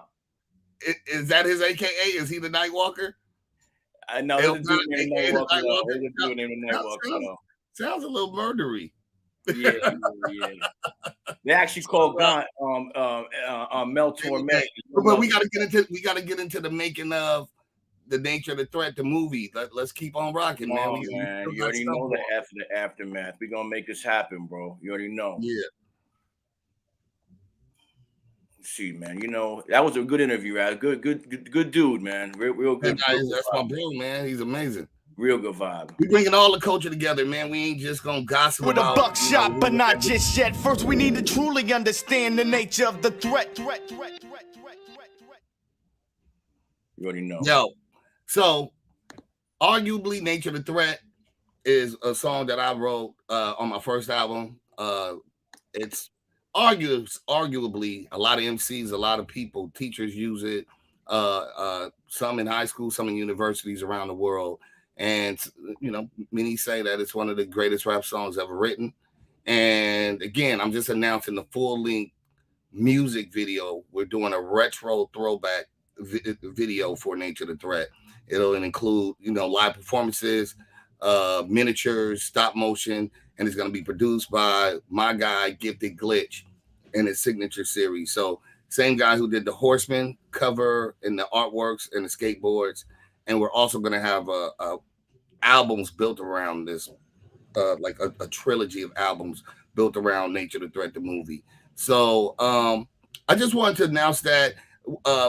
Is that his AKA? Is he the Night Walker? I know. Sounds a little murdery. Yeah. They actually call Gun Mel Torment. But we gotta get into the making of the nature of the threat, the movie. Let's keep on rocking, man. You already know the aftermath. We're gonna make this happen, bro. You already know. Yeah. See, man, that was a good interview, Raz. Good dude, man. Real good. That's my bro, man. He's amazing. Real good vibe. We bringing all the culture together, man. We ain't just gonna gossip with a buckshot, but not just yet. First, we need to truly understand the nature of the threat. You already know. Yo, so arguably, "Nature of the Threat" is a song that I wrote on my first album. It's arguably a lot of MCs, a lot of people, teachers use it. Some in high school, some in universities around the world. And, many say that it's one of the greatest rap songs ever written. And again, I'm just announcing the full-length music video. We're doing a retro throwback video for Nature of the Threat. It'll include, live performances, miniatures, stop motion, and it's going to be produced by my guy, Gifted Glitch, in his signature series. So same guy who did the Horseman cover and the artworks and the skateboards. And we're also going to have albums built around this, like a trilogy of albums built around Nature of the Threat, the movie. So I just wanted to announce that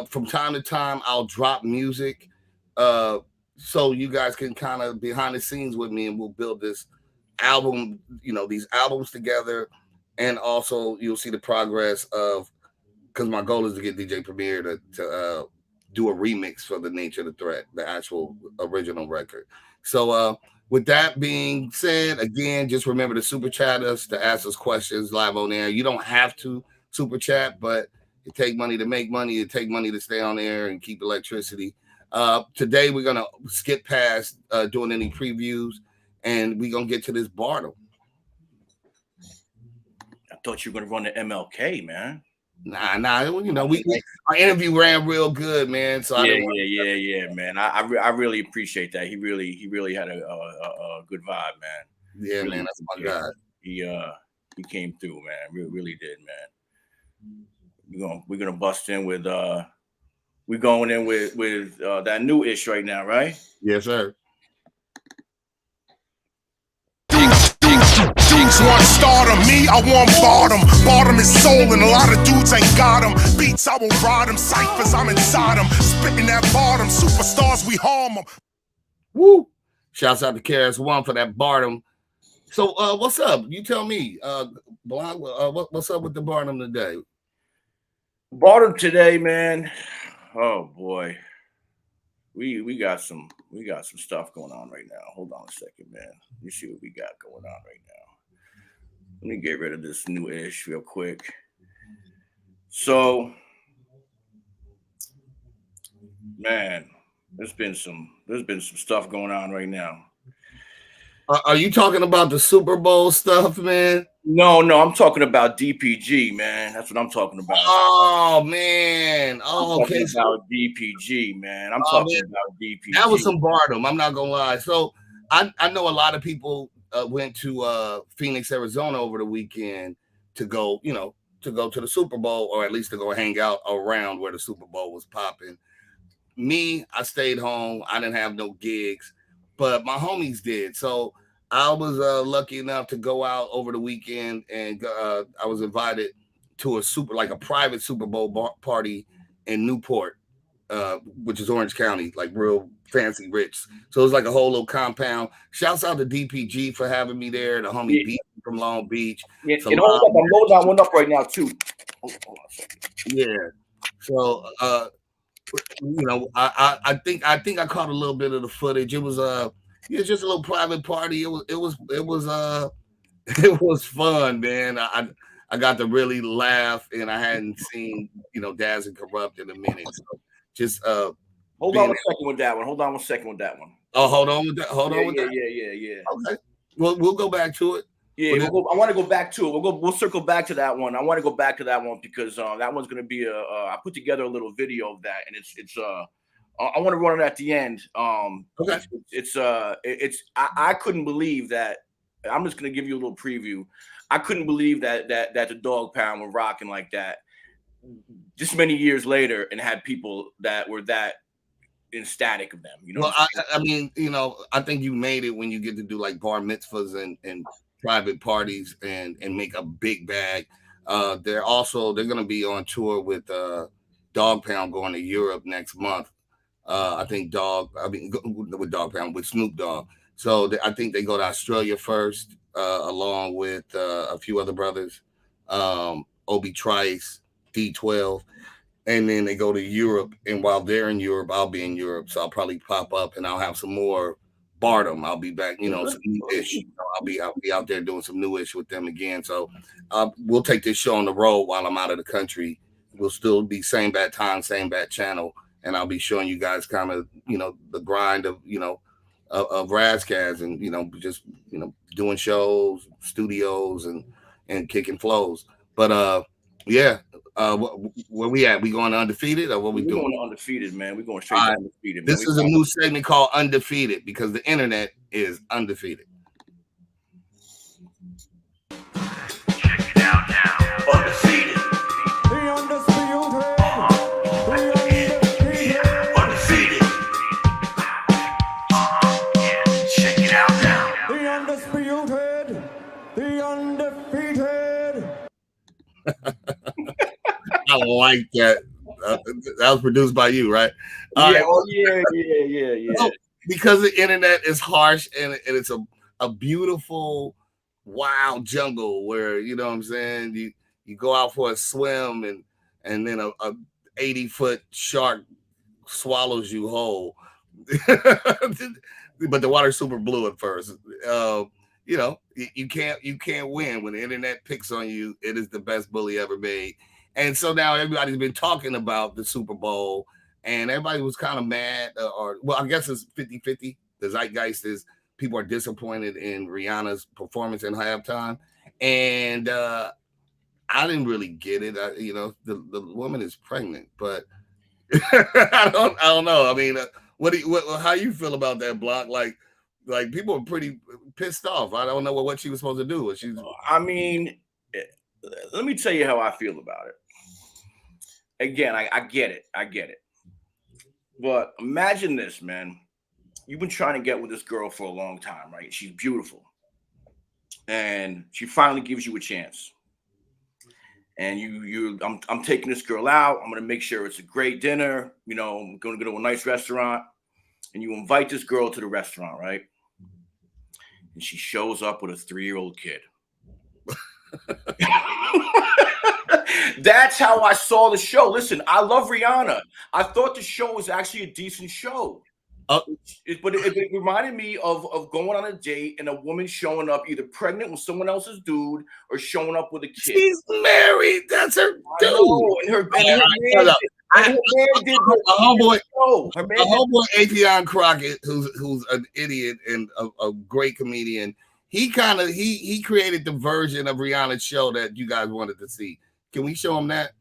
from time to time, I'll drop music so you guys can kind of behind the scenes with me, and we'll build this album, these albums together. And also you'll see the progress of, because my goal is to get DJ Premier to do a remix for the Nature of the Threat, the actual original record. So with that being said, again, just remember to super chat us, to ask us questions live on air. You don't have to super chat, but it takes money to make money. It takes money to stay on air and keep electricity. Today, we're going to skip past doing any previews, and we're going to get to this Barnum. I thought you were going to run the MLK, man. Nah. Our interview ran real good, man. So yeah, man. I really appreciate that. He really had a good vibe, man. Yeah, really, man. That's my guy. He came through, man. Really did, man. We're gonna bust in with we're going in with that new ish right now, right? Yes, sir. Things want stardom, me, I want bottom. Bottom is soul, and a lot of dudes ain't got them. Beats, I will ride them. Ciphers, I'm inside them. Spitting that bottom. Superstars, we harm them. Woo! Shouts out to KRS-One for that Barnum. So, what's up? You tell me, Blonde, what's up with the Barnum today? Barnum today, man. Oh boy, we got some stuff going on right now. Hold on a second, man. Let me see what we got going on right now. Let me get rid of this new ish real quick. So, man, there's been some stuff going on right now. Are you talking about the Super Bowl stuff, man? No, I'm talking about DPG, man. That's what I'm talking about. Oh man. Oh, okay. About DPG, man. I'm talking about DPG. That was some Barnum. I'm not gonna lie. So I know a lot of people went to Phoenix, Arizona over the weekend to go to the Super Bowl, or at least to go hang out around where the Super Bowl was popping. Me, I stayed home. I didn't have no gigs. but my homies did. So I was lucky enough to go out over the weekend, and I was invited to a private Super Bowl party in Newport, which is Orange County, like real fancy rich. So it was like a whole little compound. Shouts out to DPG for having me there. The homie B from Long Beach. Yeah, I'm loading that one up right now too. Hold on a second. Yeah. So I think I caught a little bit of the footage. It was just a little private party. It was fun, man. I got to really laugh, and I hadn't seen Daz and Corrupt in a minute. So just hold on 1 second with that one. Hold on 1 second with that one. Oh, hold on with that. Yeah. Okay. Well, we'll go back to it. Yeah, I want to go back to it. We'll circle back to that one. I want to go back to that one because that one's going to be I put together a little video of that, and it's I want to run it at the end. Okay. I couldn't believe that. I'm just going to give you a little preview. I couldn't believe that the Dog Pound were rocking like that this many years later, and had people that were that ecstatic of them. Well, I mean, I think you made it when you get to do like bar mitzvahs and private parties and make a big bag. They're going to be on tour with Dog Pound going to Europe next month. I think with Dog Pound with Snoop Dogg. So I think they go to Australia first, along with a few other brothers, Obi Trice, D12, and then they go to Europe. And while they're in Europe, I'll be in Europe, so I'll probably pop up and I'll have some more Bardem. I'll be back, some new-ish. I'll be out there doing some new-ish with them again. So we'll take this show on the road while I'm out of the country. We'll still be same bad time, same bad channel, and I'll be showing you guys kind of the grind of of Razzcast and just doing shows, studios, and kicking flows. But where we at? We going undefeated, or what we doing? We're going undefeated, man. We're going straight to undefeated. This is a new segment called Undefeated because the internet is undefeated. Check it out now. Undefeated. The undisputed. Undefeated. Check it out now. The undisputed. The undefeated. I like that. That was produced by you, right? Yeah. So, because the internet is harsh and it's a beautiful, wild jungle where what I'm saying, you go out for a swim and then a 80-foot shark swallows you whole. But the water's super blue at first. You can't win when the internet picks on you. It is the best bully ever made. And so now everybody's been talking about the Super Bowl, and everybody was kind of mad, I guess it's 50-50. The zeitgeist is people are disappointed in Rihanna's performance in halftime, and I didn't really get it. The woman is pregnant, but I don't know. I mean, how you feel about that, Block? Like people are pretty pissed off. I don't know what she was supposed to do. I mean, let me tell you how I feel about it. Again, I get it. But imagine this, man. You've been trying to get with this girl for a long time, right? She's beautiful. And she finally gives you a chance. And I'm taking this girl out. I'm going to make sure it's a great dinner. I'm going to go to a nice restaurant. And you invite this girl to the restaurant, right? And she shows up with a 3-year-old kid. That's how I saw the show. Listen, I love Rihanna. I thought the show was actually a decent show. But it reminded me of going on a date and a woman showing up either pregnant with someone else's dude or showing up with a kid. She's married. That's her dude. And her man did a homeboy Afion Crockett, who's an idiot and a great comedian. He created the version of Rihanna's show that you guys wanted to see. Can we show him that?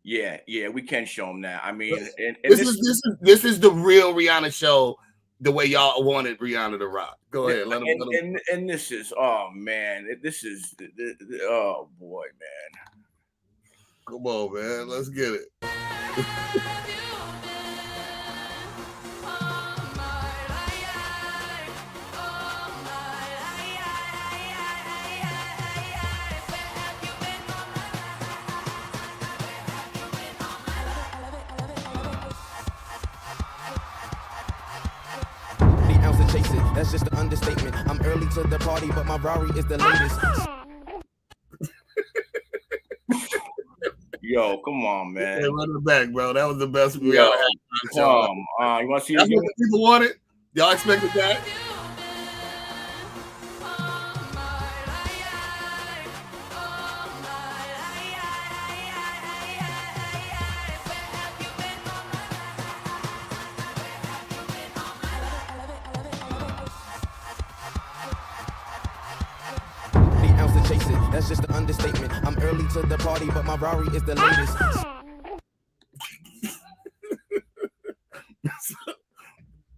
Yeah, we can show him that. I mean, this is the real Rihanna show, the way y'all wanted Rihanna to rock. Go ahead, let him. And this is, oh man, oh boy, man. Come on, man, let's get it. to chase it. That's just an understatement. I'm early to the party, but my Rari is the latest. Yo, come on, man. Hey, run it back, bro. That was the best we Yo, ever had. come on. You want to see That's this? what the people wanted? Y'all expected that? Chase it. That's just an understatement. I'm early to the party, but my Rari is the latest.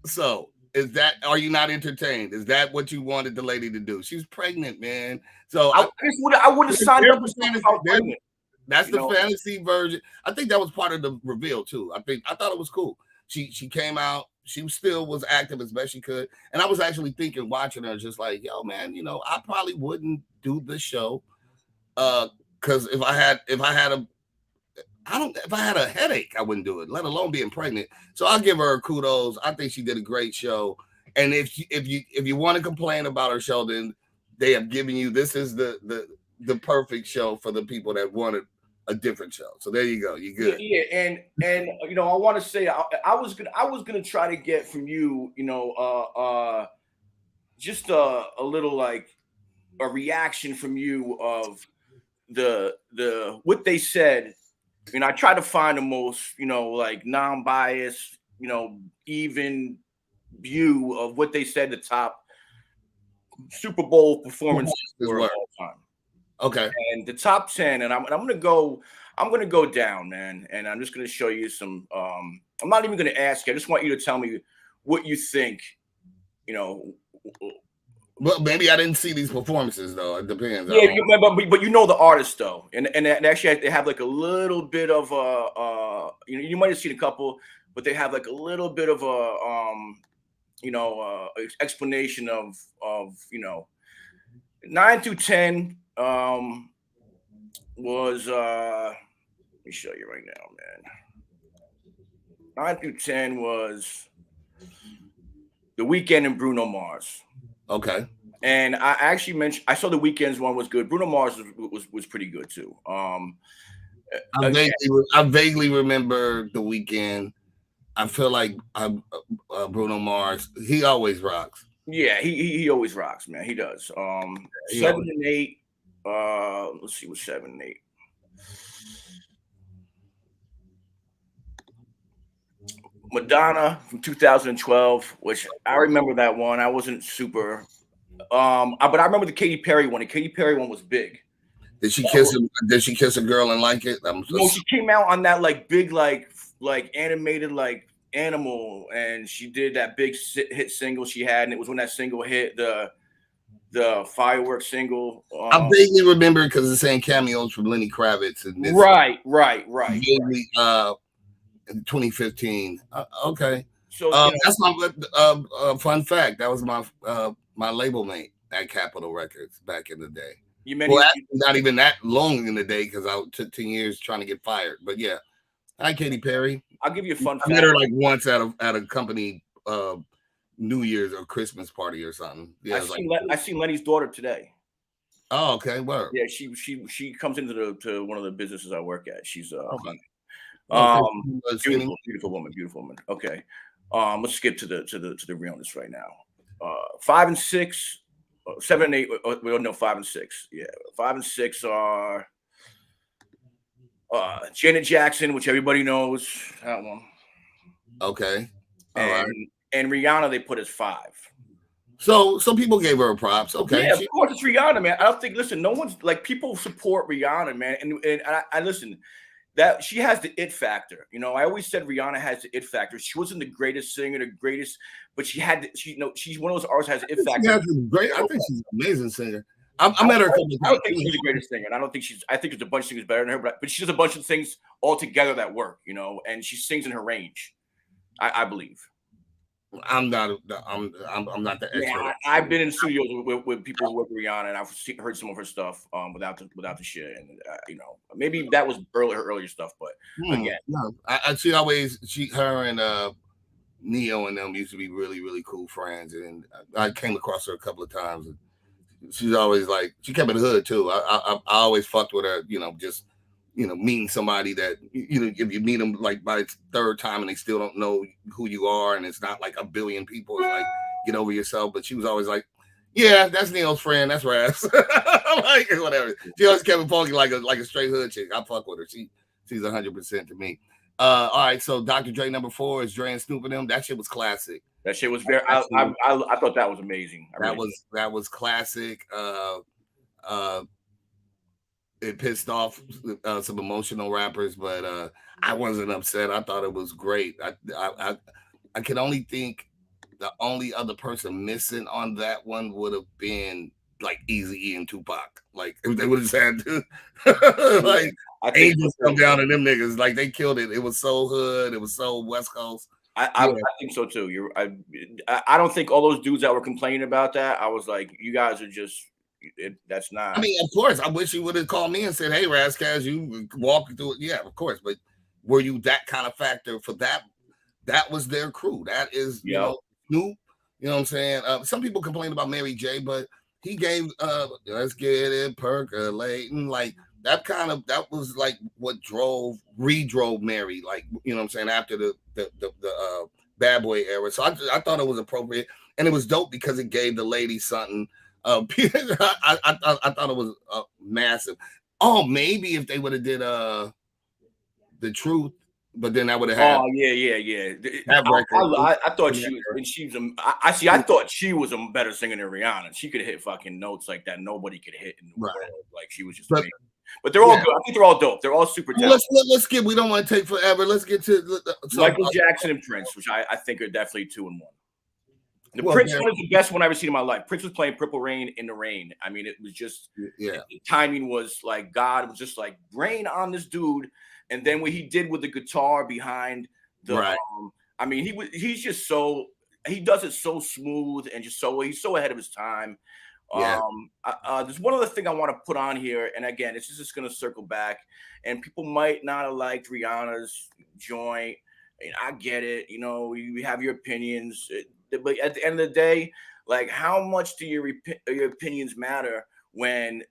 So, is that, are you not entertained? Is that what you wanted the lady to do? She's pregnant, man. So I would have signed up with fantasy. That's the fantasy version. I think that was part of the reveal too. I thought it was cool. She came out. She still was active as best she could. And I was actually thinking, watching her, just like, yo, man, you know, I probably wouldn't do this show. Because if I had a headache, I wouldn't do it, let alone being pregnant. So I'll give her kudos. I think she did a great show. And if you want to complain about her show, then they have given you, this is the perfect show for the people that wanted a different show. So there you go. You good. Yeah, and you know, I want to say I was gonna try to get from you, you know, just a little like a reaction from you of the what they said. You know, I try to find the most, you know, like non-biased, you know, even view of what they said the top Super Bowl performances were of all time. Okay. And the top 10, and I'm gonna go down, man. And I'm just gonna show you some. I'm not even gonna ask you. I just want you to tell me what you think. You know. Well, maybe I didn't see these performances though. It depends. Yeah, but you know the artist though, and actually they have like a little bit of you know, you might have seen a couple, but they have like a little bit of a you know, explanation of you know, 9 through 10 was let me show you right now, man. 9 through 10 was The Weeknd and Bruno Mars. Okay. And I actually mentioned, I saw The Weeknd's one was good. Bruno Mars was pretty good too. I vaguely remember The Weeknd. I feel like Bruno Mars, he always rocks. Yeah, he always rocks, man. He does. 7 and 8. Let's see what 7 and 8. Madonna from 2012, which I remember that one. I wasn't super, but I remember the Katy Perry one. The Katy Perry one was big. Did she kiss him? Did she kiss a girl and like it? No, she came out on that like big like animated like Animal, and she did that big hit single she had, and it was when that single hit the fireworks single. I vaguely remember because it's saying cameos from Lenny Kravitz and this. Right. Vaguely, in 2015. Okay. So that's my fun fact. That was my my label mate at Capitol Records back in the day. Not even that long in the day because I took 10 years trying to get fired. But yeah, hi Katy Perry. I'll give you a fun fact. I met her like once at a company New Year's or Christmas party or something. Yeah, I seen Lenny's daughter today. Oh, okay. Word. Yeah, she comes into to one of the businesses I work at. She's beautiful woman. Okay. Let's skip to the realness right now. 5 and 6, 7 and 8. No, 5 and 6. Yeah, 5 and 6 are Janet Jackson, which everybody knows that one. Okay. And Rihanna they put as 5. So some people gave her props. Okay. Yeah, of course it's Rihanna, man. I don't think. Listen, no one's like people support Rihanna, man, and I listen. That she has the it factor. You know, I always said Rihanna has the it factor. She wasn't the greatest singer, but she had. She's one of those artists that has the it factor. I think she's an amazing singer. I met her. I don't think she's the greatest singer, and I don't think she's. I think there's a bunch of singers better than her, but she does a bunch of things all together that work. You know, and she sings in her range. I believe. I'm not the expert. Yeah, I've been in studios with people who work with Rihanna, and I've heard some of her stuff without the shit. And you know, maybe that was her earlier stuff, but again, no, her and Neo and them used to be really, really cool friends, and I came across her a couple of times. And she's always like, she kept it hood too. I always fucked with her, just meeting somebody that if you meet them like by its third time and they still don't know who you are, and it's not like a billion people, it's like get over yourself. But she was always like, yeah, that's Neo's friend, that's Ras. I'm like, whatever. She always kept it funky like a straight hood chick. I fuck with her. She's 100% to me. All right, so Dr. Dre number 4 is Dre and Snoop and them. That shit was classic. That shit was very. I thought that was amazing. That was classic. It pissed off some emotional rappers, but I wasn't upset. I thought it was great. I can only think the only other person missing on that one would have been like Eazy-E and Tupac. Like if they would have had to, like Angels come down and them niggas, like they killed it. It was so hood. It was so West Coast. I think so too. I don't think all those dudes that were complaining about that. I was like, you guys are just. That's not. I mean, of course, I wish you would have called me and said, "Hey, Razzcast, you walking through it." Yeah, of course. But were you that kind of factor for that? That was their crew. That is, Snoop. You know what I'm saying? Some people complain about Mary J, but he gave "Let's Get It Percolating," like that was like what redrove Mary, like you know what I'm saying, after the Bad Boy era. So I thought it was appropriate, and it was dope because it gave the ladies something. I thought it was massive. Oh, maybe if they would have did The Truth, but then I would have had. Oh yeah. I thought she was. And she's. I thought she was a better singer than Rihanna. She could hit fucking notes like that nobody could hit in the world. Like she was just. But they're all good. I think they're all dope. They're all super talented. Let's get. We don't want to take forever. Let's get to Michael Jackson and Prince, which I think are definitely 2 and 1. The Prince one is the best one I've ever seen in my life. Prince was playing Purple Rain in the rain. I mean, it was just the timing was like God was just like rain on this dude, and then what he did with the guitar behind the. I mean, he's just so he does it so smooth and just he's so ahead of his time. There's one other thing I want to put on here, and again, it's just going to circle back, and people might not have liked Rihanna's joint. And I get it, you have your opinions. But at the end of the day, like how much do your opinions matter when,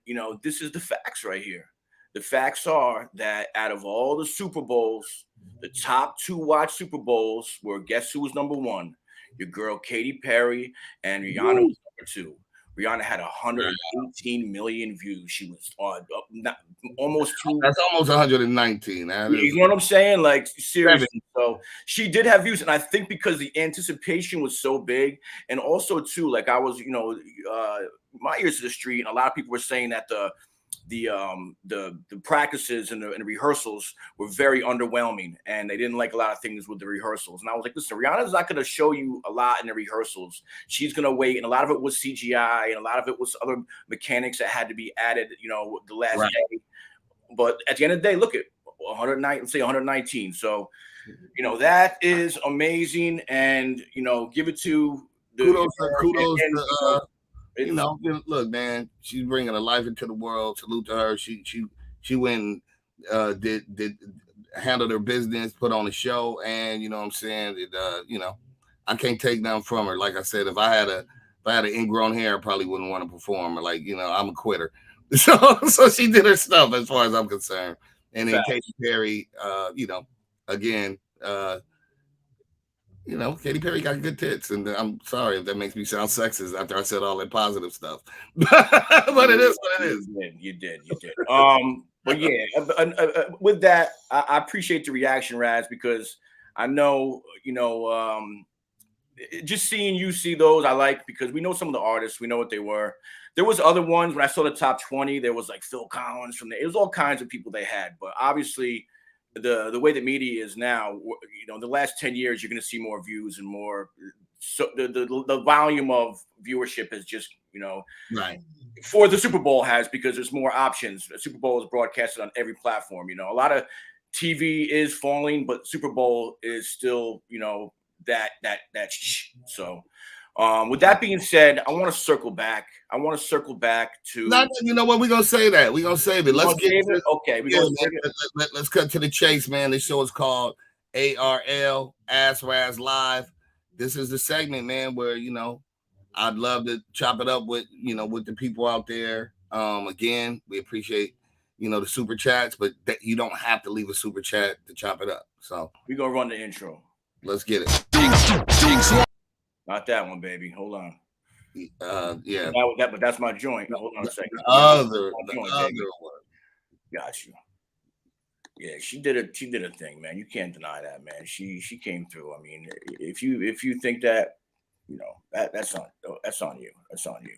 this is the facts right here. The facts are that out of all the Super Bowls, the top 2 watch Super Bowls were, guess who was number 1? Your girl Katy Perry, and Rihanna was number 2. Rihanna had 118 million views. She was almost 2. That's almost 119. You know what I'm saying? Like seriously. So she did have views, and I think because the anticipation was so big, and also too, like I was, my ears to the street, and a lot of people were saying that the practices and the rehearsals were very underwhelming, and they didn't like a lot of things with the rehearsals. And I was like, listen, Rihanna's not going to show you a lot in the rehearsals. She's going to wait, and a lot of it was CGI, and a lot of it was other mechanics that had to be added, the last day. But at the end of the day, look at 119. So, that is amazing, and give it to kudos. Look, man, she's bringing a life into the world. Salute to her. She went and did handled her business, put on a show, and you know what I'm saying. I can't take nothing from her. Like I said, if I had an ingrown hair, I probably wouldn't want to perform. Like I'm a quitter. So she did her stuff as far as I'm concerned. And then Katy Perry, again. Katy Perry got good tits, and I'm sorry if that makes me sound sexist after I said all that positive stuff, but it is what it is. You did. But yeah, with that, I appreciate the reaction, Raz, because I know, just seeing you see those, I like, because we know some of the artists, we know what they were. There was other ones when I saw the top 20. There was like Phil Collins it was all kinds of people they had, but obviously. The way the media is now, the last 10 years, you're going to see more views and more. So the volume of viewership is just, for the Super Bowl because there's more options. The Super Bowl is broadcasted on every platform. A lot of TV is falling, but Super Bowl is still, that. So. With that being said, I want to circle back. To. You know what? We're gonna say that. We're gonna save it. Let's get it. Okay. Let's cut to the chase, man. This show is called ARL, Ask Raz Live. this is the segment, man, where I'd love to chop it up with with the people out there. Again, we appreciate the super chats, but you don't have to leave a super chat to chop it up. So we're gonna run the intro. Let's get it. Not that one, baby. Hold on. Yeah. But that's my joint. Hold on a second. The other one. Got you. Yeah, she did a thing, man. You can't deny that, man. She came through. I mean, if you think that, that's on you. That's on you.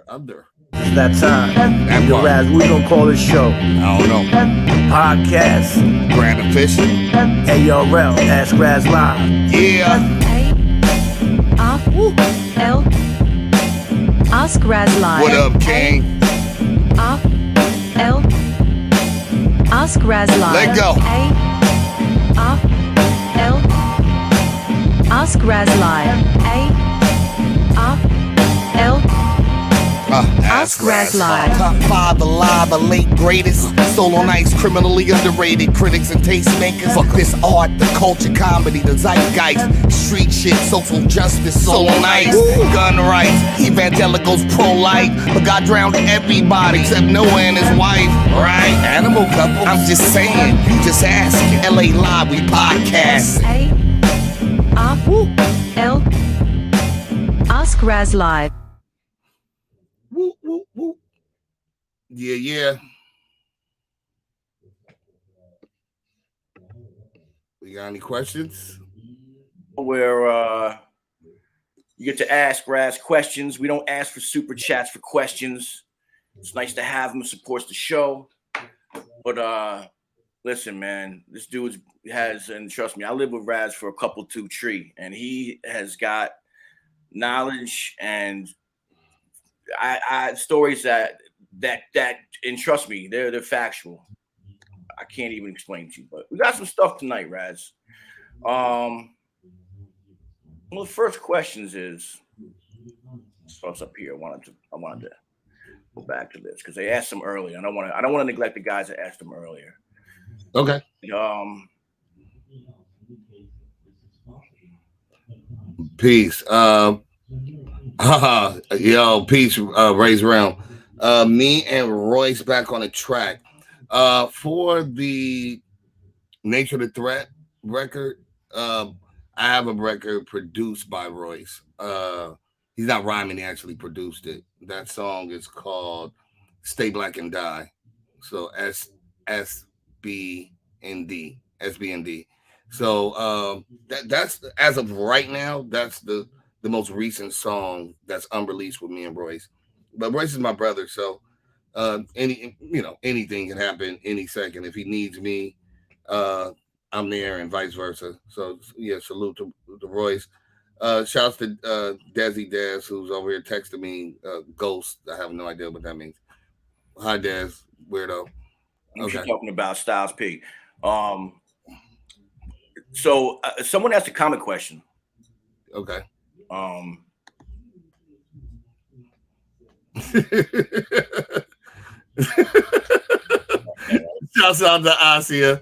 Under. It's that time. Yo, Raz, what we gonna call this show? I don't know. Podcast. Grand Official. ARL. Ask Raz Live. Yeah. ARL. Ask Raz Live. What up, King? ARL. Ask Raz Live. Let go. ARL. Ask Raz Live. ARL. Ask Raz Live. Top 5 alive, the late greatest. Solo nights, criminally underrated. Critics and tastemakers. Fuck this art, the culture, comedy, the zeitgeist. Street shit, social justice, solo nights. Gun rights, evangelicals pro-life. But God drowned everybody except Noah and his wife. Right? Animal couple. I'm just saying, you just ask. LA Live, we podcast. ARL. Ask Raz Live. Woo, woo, woo. Yeah. We got any questions? Where you get to ask Raz questions. We don't ask for super chats for questions. It's nice to have him. Supports the show. But listen, man, this dude has, and trust me, I live with Raz for a couple 2 tree, and he has got knowledge and I stories that and trust me, they're factual. I can't even explain to you, but we got some stuff tonight, Raz. One of the first questions is starts up here. I wanted to go back to this because they asked them earlier. I don't want to neglect the guys that asked them earlier. Okay. Peace. Yo, peace, Raise Realm. Me and Royce back on the track. For the Nature of the Threat record, I have a record produced by Royce. He's not rhyming, he actually produced it. That song is called Stay Black and Die. So SBND. So that's as of right now, that's the most recent song that's unreleased with me and Royce. But Royce is my brother, so anything can happen any second. If he needs me, I'm there, and vice versa. So yeah, salute to Royce. Shouts to Desi Dez, who's over here texting me Ghost. I have no idea what that means. Hi, Dez, weirdo. Okay. Talking about Styles P. So someone asked a comment question. Okay. Shouts out to Asia.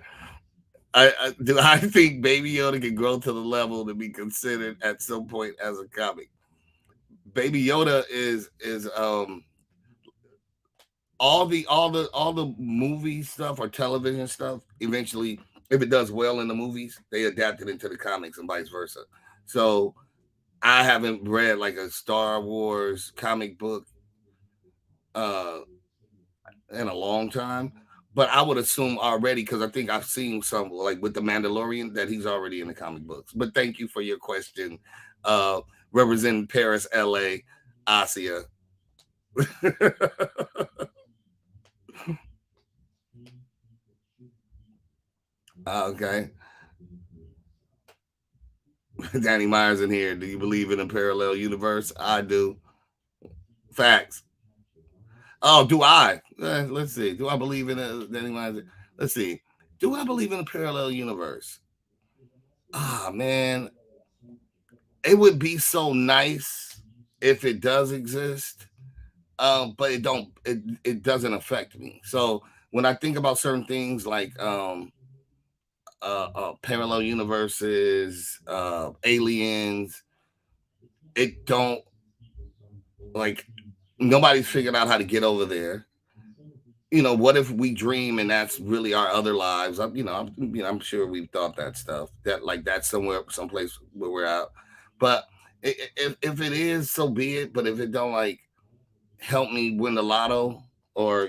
I think Baby Yoda can grow to the level to be considered at some point as a comic. Baby Yoda is all the movie stuff or television stuff. Eventually, if it does well in the movies, they adapt it into the comics and vice versa. So I haven't read like a Star Wars comic book in a long time, but I would assume already, because I think I've seen some like with the Mandalorian that he's already in the comic books. But thank you for your question, representing Paris, LA, Asia. Okay. Danny Myers in here. Do you believe in a parallel universe? I do. Facts. Oh, do I? Let's see. Do I believe in a Danny Myers? Let's see. Do I believe in a parallel universe? Man. It would be so nice if it does exist. But it doesn't affect me. So when I think about certain things like parallel universes, aliens. It don't like nobody's figured out how to get over there. What if we dream and that's really our other lives? I'm sure we've thought that stuff. That like that's somewhere, someplace where we're out. But if it is, so be it. But if it don't like help me win the lotto or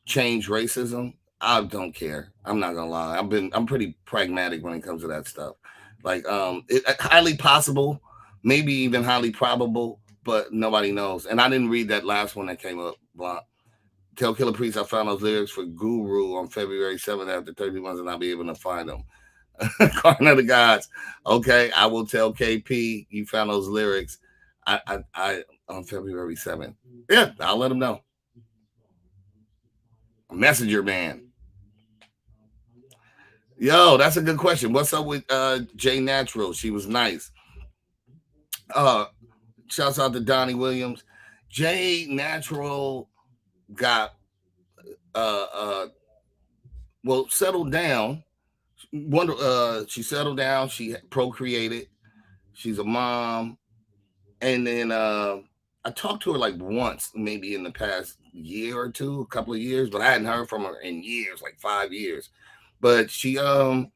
change racism, I don't care. I'm not gonna lie. I'm pretty pragmatic when it comes to that stuff. Like highly possible, maybe even highly probable, but nobody knows. And I didn't read that last one that came up. Blunt. Tell Killer Priest I found those lyrics for Guru on February 7th after 30 months and I'll be able to find them. Garden of the Gods. Okay, I will tell KP you found those lyrics. I on February 7th. Yeah, I'll let him know. Messenger man. Yo, that's a good question. What's up with J Natural? She was nice. Shouts out to Donnie Williams. J Natural got settled down. She settled down, she procreated, she's a mom, and then I talked to her like once, maybe in the past year or two, a couple of years, but I hadn't heard from her in years, like 5 years. But she I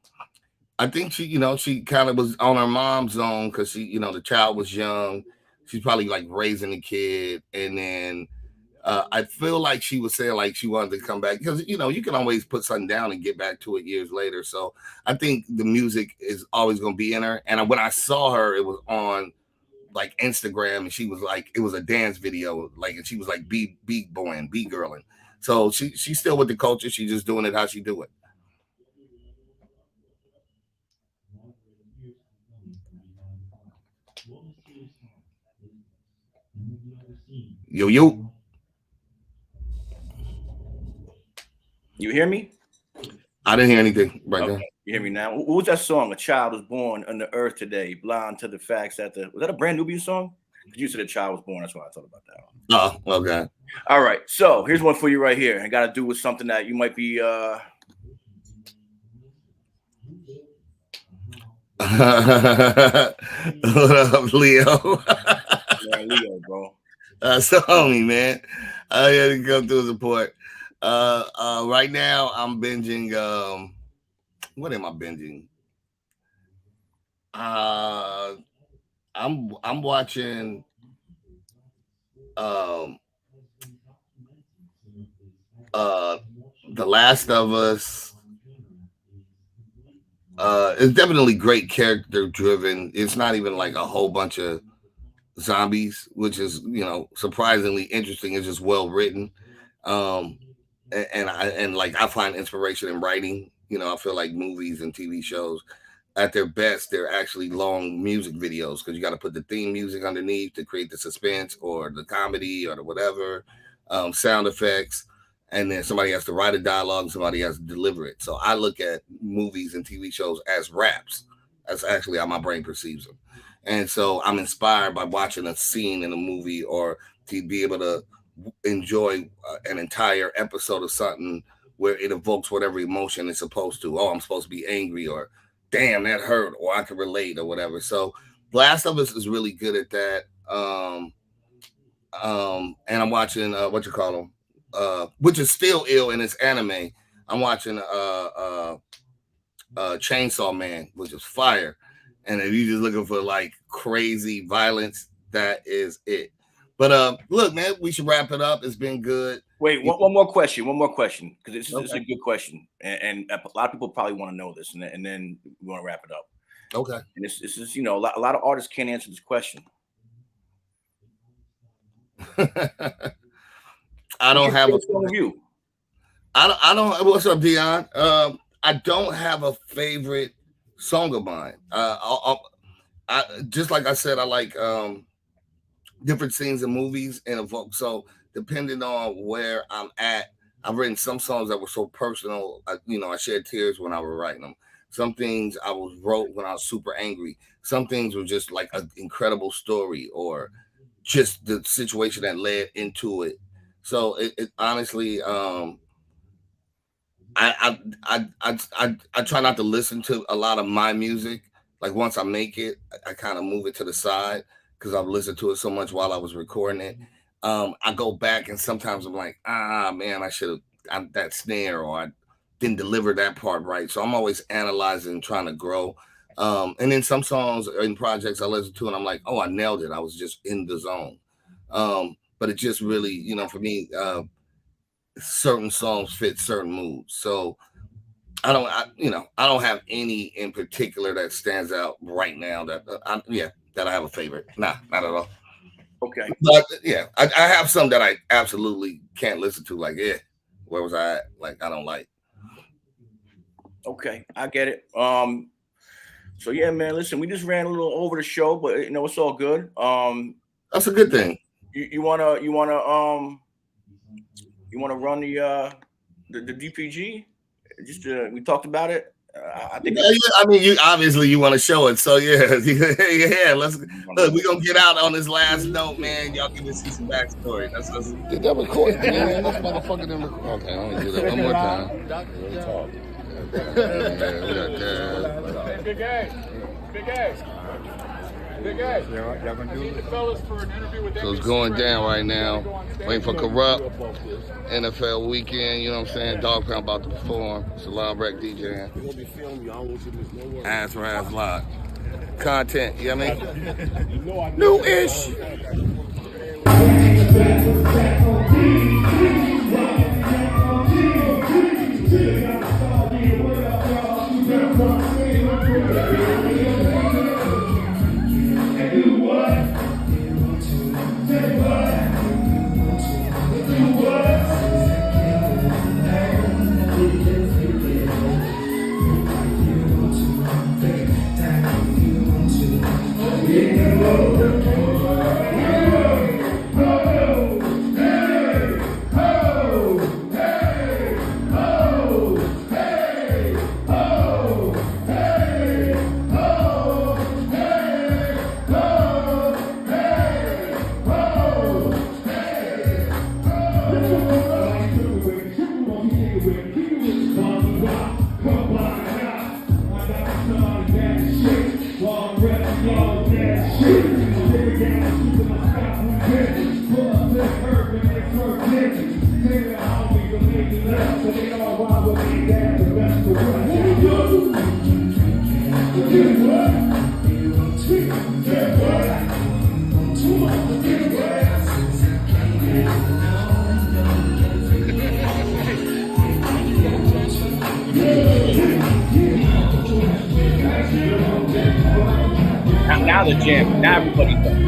think she kind of was on her mom's zone because she, the child was young. She's probably like raising a kid, and then I feel like she was saying like she wanted to come back because you can always put something down and get back to it years later. So I think the music is always going to be in her. And when I saw her, it was on like Instagram, and she was like, it was a dance video, like, and she was like b-boying, b-girling. So she's still with the culture. She's just doing it how she do it. Yo. You hear me? I didn't hear anything right now. You hear me now? What was that song? A child was born on the earth today, blind to the facts that was that a Brand Nubian song? You said a child was born. That's why I thought about that one. Oh, okay. All right. So here's one for you right here. I got to do with something that you might be. What up, Leo? Yeah, Leo, bro. So homie, man. I had to come through support. Right now I'm binging. What am I binging? I'm watching. The Last of Us. It's definitely great character driven. It's not even like a whole bunch of zombies, which is surprisingly interesting. It's just well written. And I find inspiration in writing. I feel like movies and TV shows at their best, they're actually long music videos because you got to put the theme music underneath to create the suspense or the comedy or the whatever, sound effects. And then somebody has to write a dialogue and somebody has to deliver it. So I look at movies and TV shows as raps. That's actually how my brain perceives them. And so I'm inspired by watching a scene in a movie or to be able to enjoy an entire episode of something where it evokes whatever emotion it's supposed to. Oh, I'm supposed to be angry, or damn, that hurt, or I can relate, or whatever. So Last of Us is really good at that. And I'm watching which is still ill in its anime. I'm watching Chainsaw Man, which is fire. And if you're just looking for like crazy violence, that is it. But look, man, we should wrap it up. It's been good. Wait, one more question, because this is a good question, and a lot of people probably want to know this, and then we want to wrap it up. Okay. And this is a lot of artists can't answer this question. I don't have a review. I don't. What's up, Dion? I don't have a favorite song of mine. I just like I said, I like different scenes in movies and evoke. So depending on where I'm at, I've written some songs that were so personal. I shed tears when I was writing them. Some things I wrote when I was super angry. Some things were just like an incredible story or just the situation that led into it. So it honestly, I try not to listen to a lot of my music. Like once I make it, I kind of move it to the side because I've listened to it so much while I was recording it. I go back and sometimes I'm like, man, I should have that snare, or I didn't deliver that part right. So I'm always analyzing, trying to grow. And then some songs and projects I listen to and I'm like, oh, I nailed it. I was just in the zone. But it just really, you know, for me, certain songs fit certain moods. So I don't have any in particular that stands out right now that that I have a favorite. Nah, not at all. Okay. But yeah, I have some that I absolutely can't listen to. Like, where was I at? Like, I don't like. Okay, I get it. So yeah, man, listen, we just ran a little over the show, but you know, it's all good. That's a good thing. You wanna run the DPG? Just we talked about it. I think. Yeah, I mean, you want to show it, so yeah, yeah. Let's look. We're gonna get out on this last note, man. Y'all can see some backstory. That's Did that record? Man, this motherfucker didn't record. Okay, I'm gonna do that one more time. Big A. I need the fellas for an interview with So it's going down right now. Waiting for Corrupt. NFL weekend, you know what I'm saying? Dog Pound about to perform. It's a live rec DJ. Ass RAS Live. Content, you know what I mean? New-ish. Now the jam. Now everybody's done.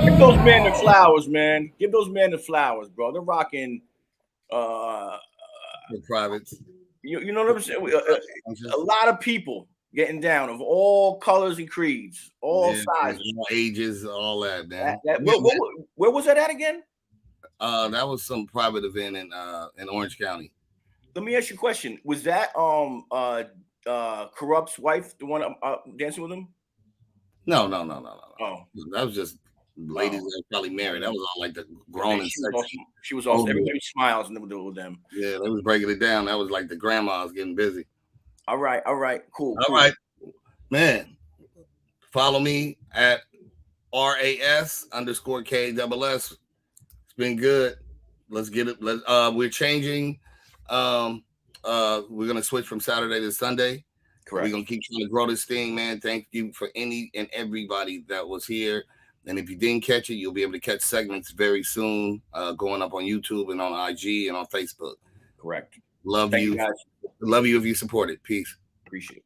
Give those men the flowers, man. Give those men the flowers, bro. They're rocking. The privates. You know what I'm saying? A lot of people getting down of all colors and creeds, all sizes, all ages, all that, man. Where was that at again? That was some private event in Orange County. Let me ask you a question. Was that Corrupt's wife, the one dancing with him? No. Oh, that was just ladies that were probably married. That was all like the grown and sexy. She was awesome. Everybody smiles and they with them. Yeah, they was breaking it down. That was like the grandmas getting busy. All right, cool. All right, man. Follow me at RAS_KSS. It's been good. Let's get it. We're changing. We're gonna switch from Saturday to Sunday. Correct. We're gonna keep trying to grow this thing, man. Thank you for any and everybody that was here. And if you didn't catch it, you'll be able to catch segments very soon, going up on YouTube and on IG and on Facebook. Correct. Love you. Love you if you support it. Peace. Appreciate it.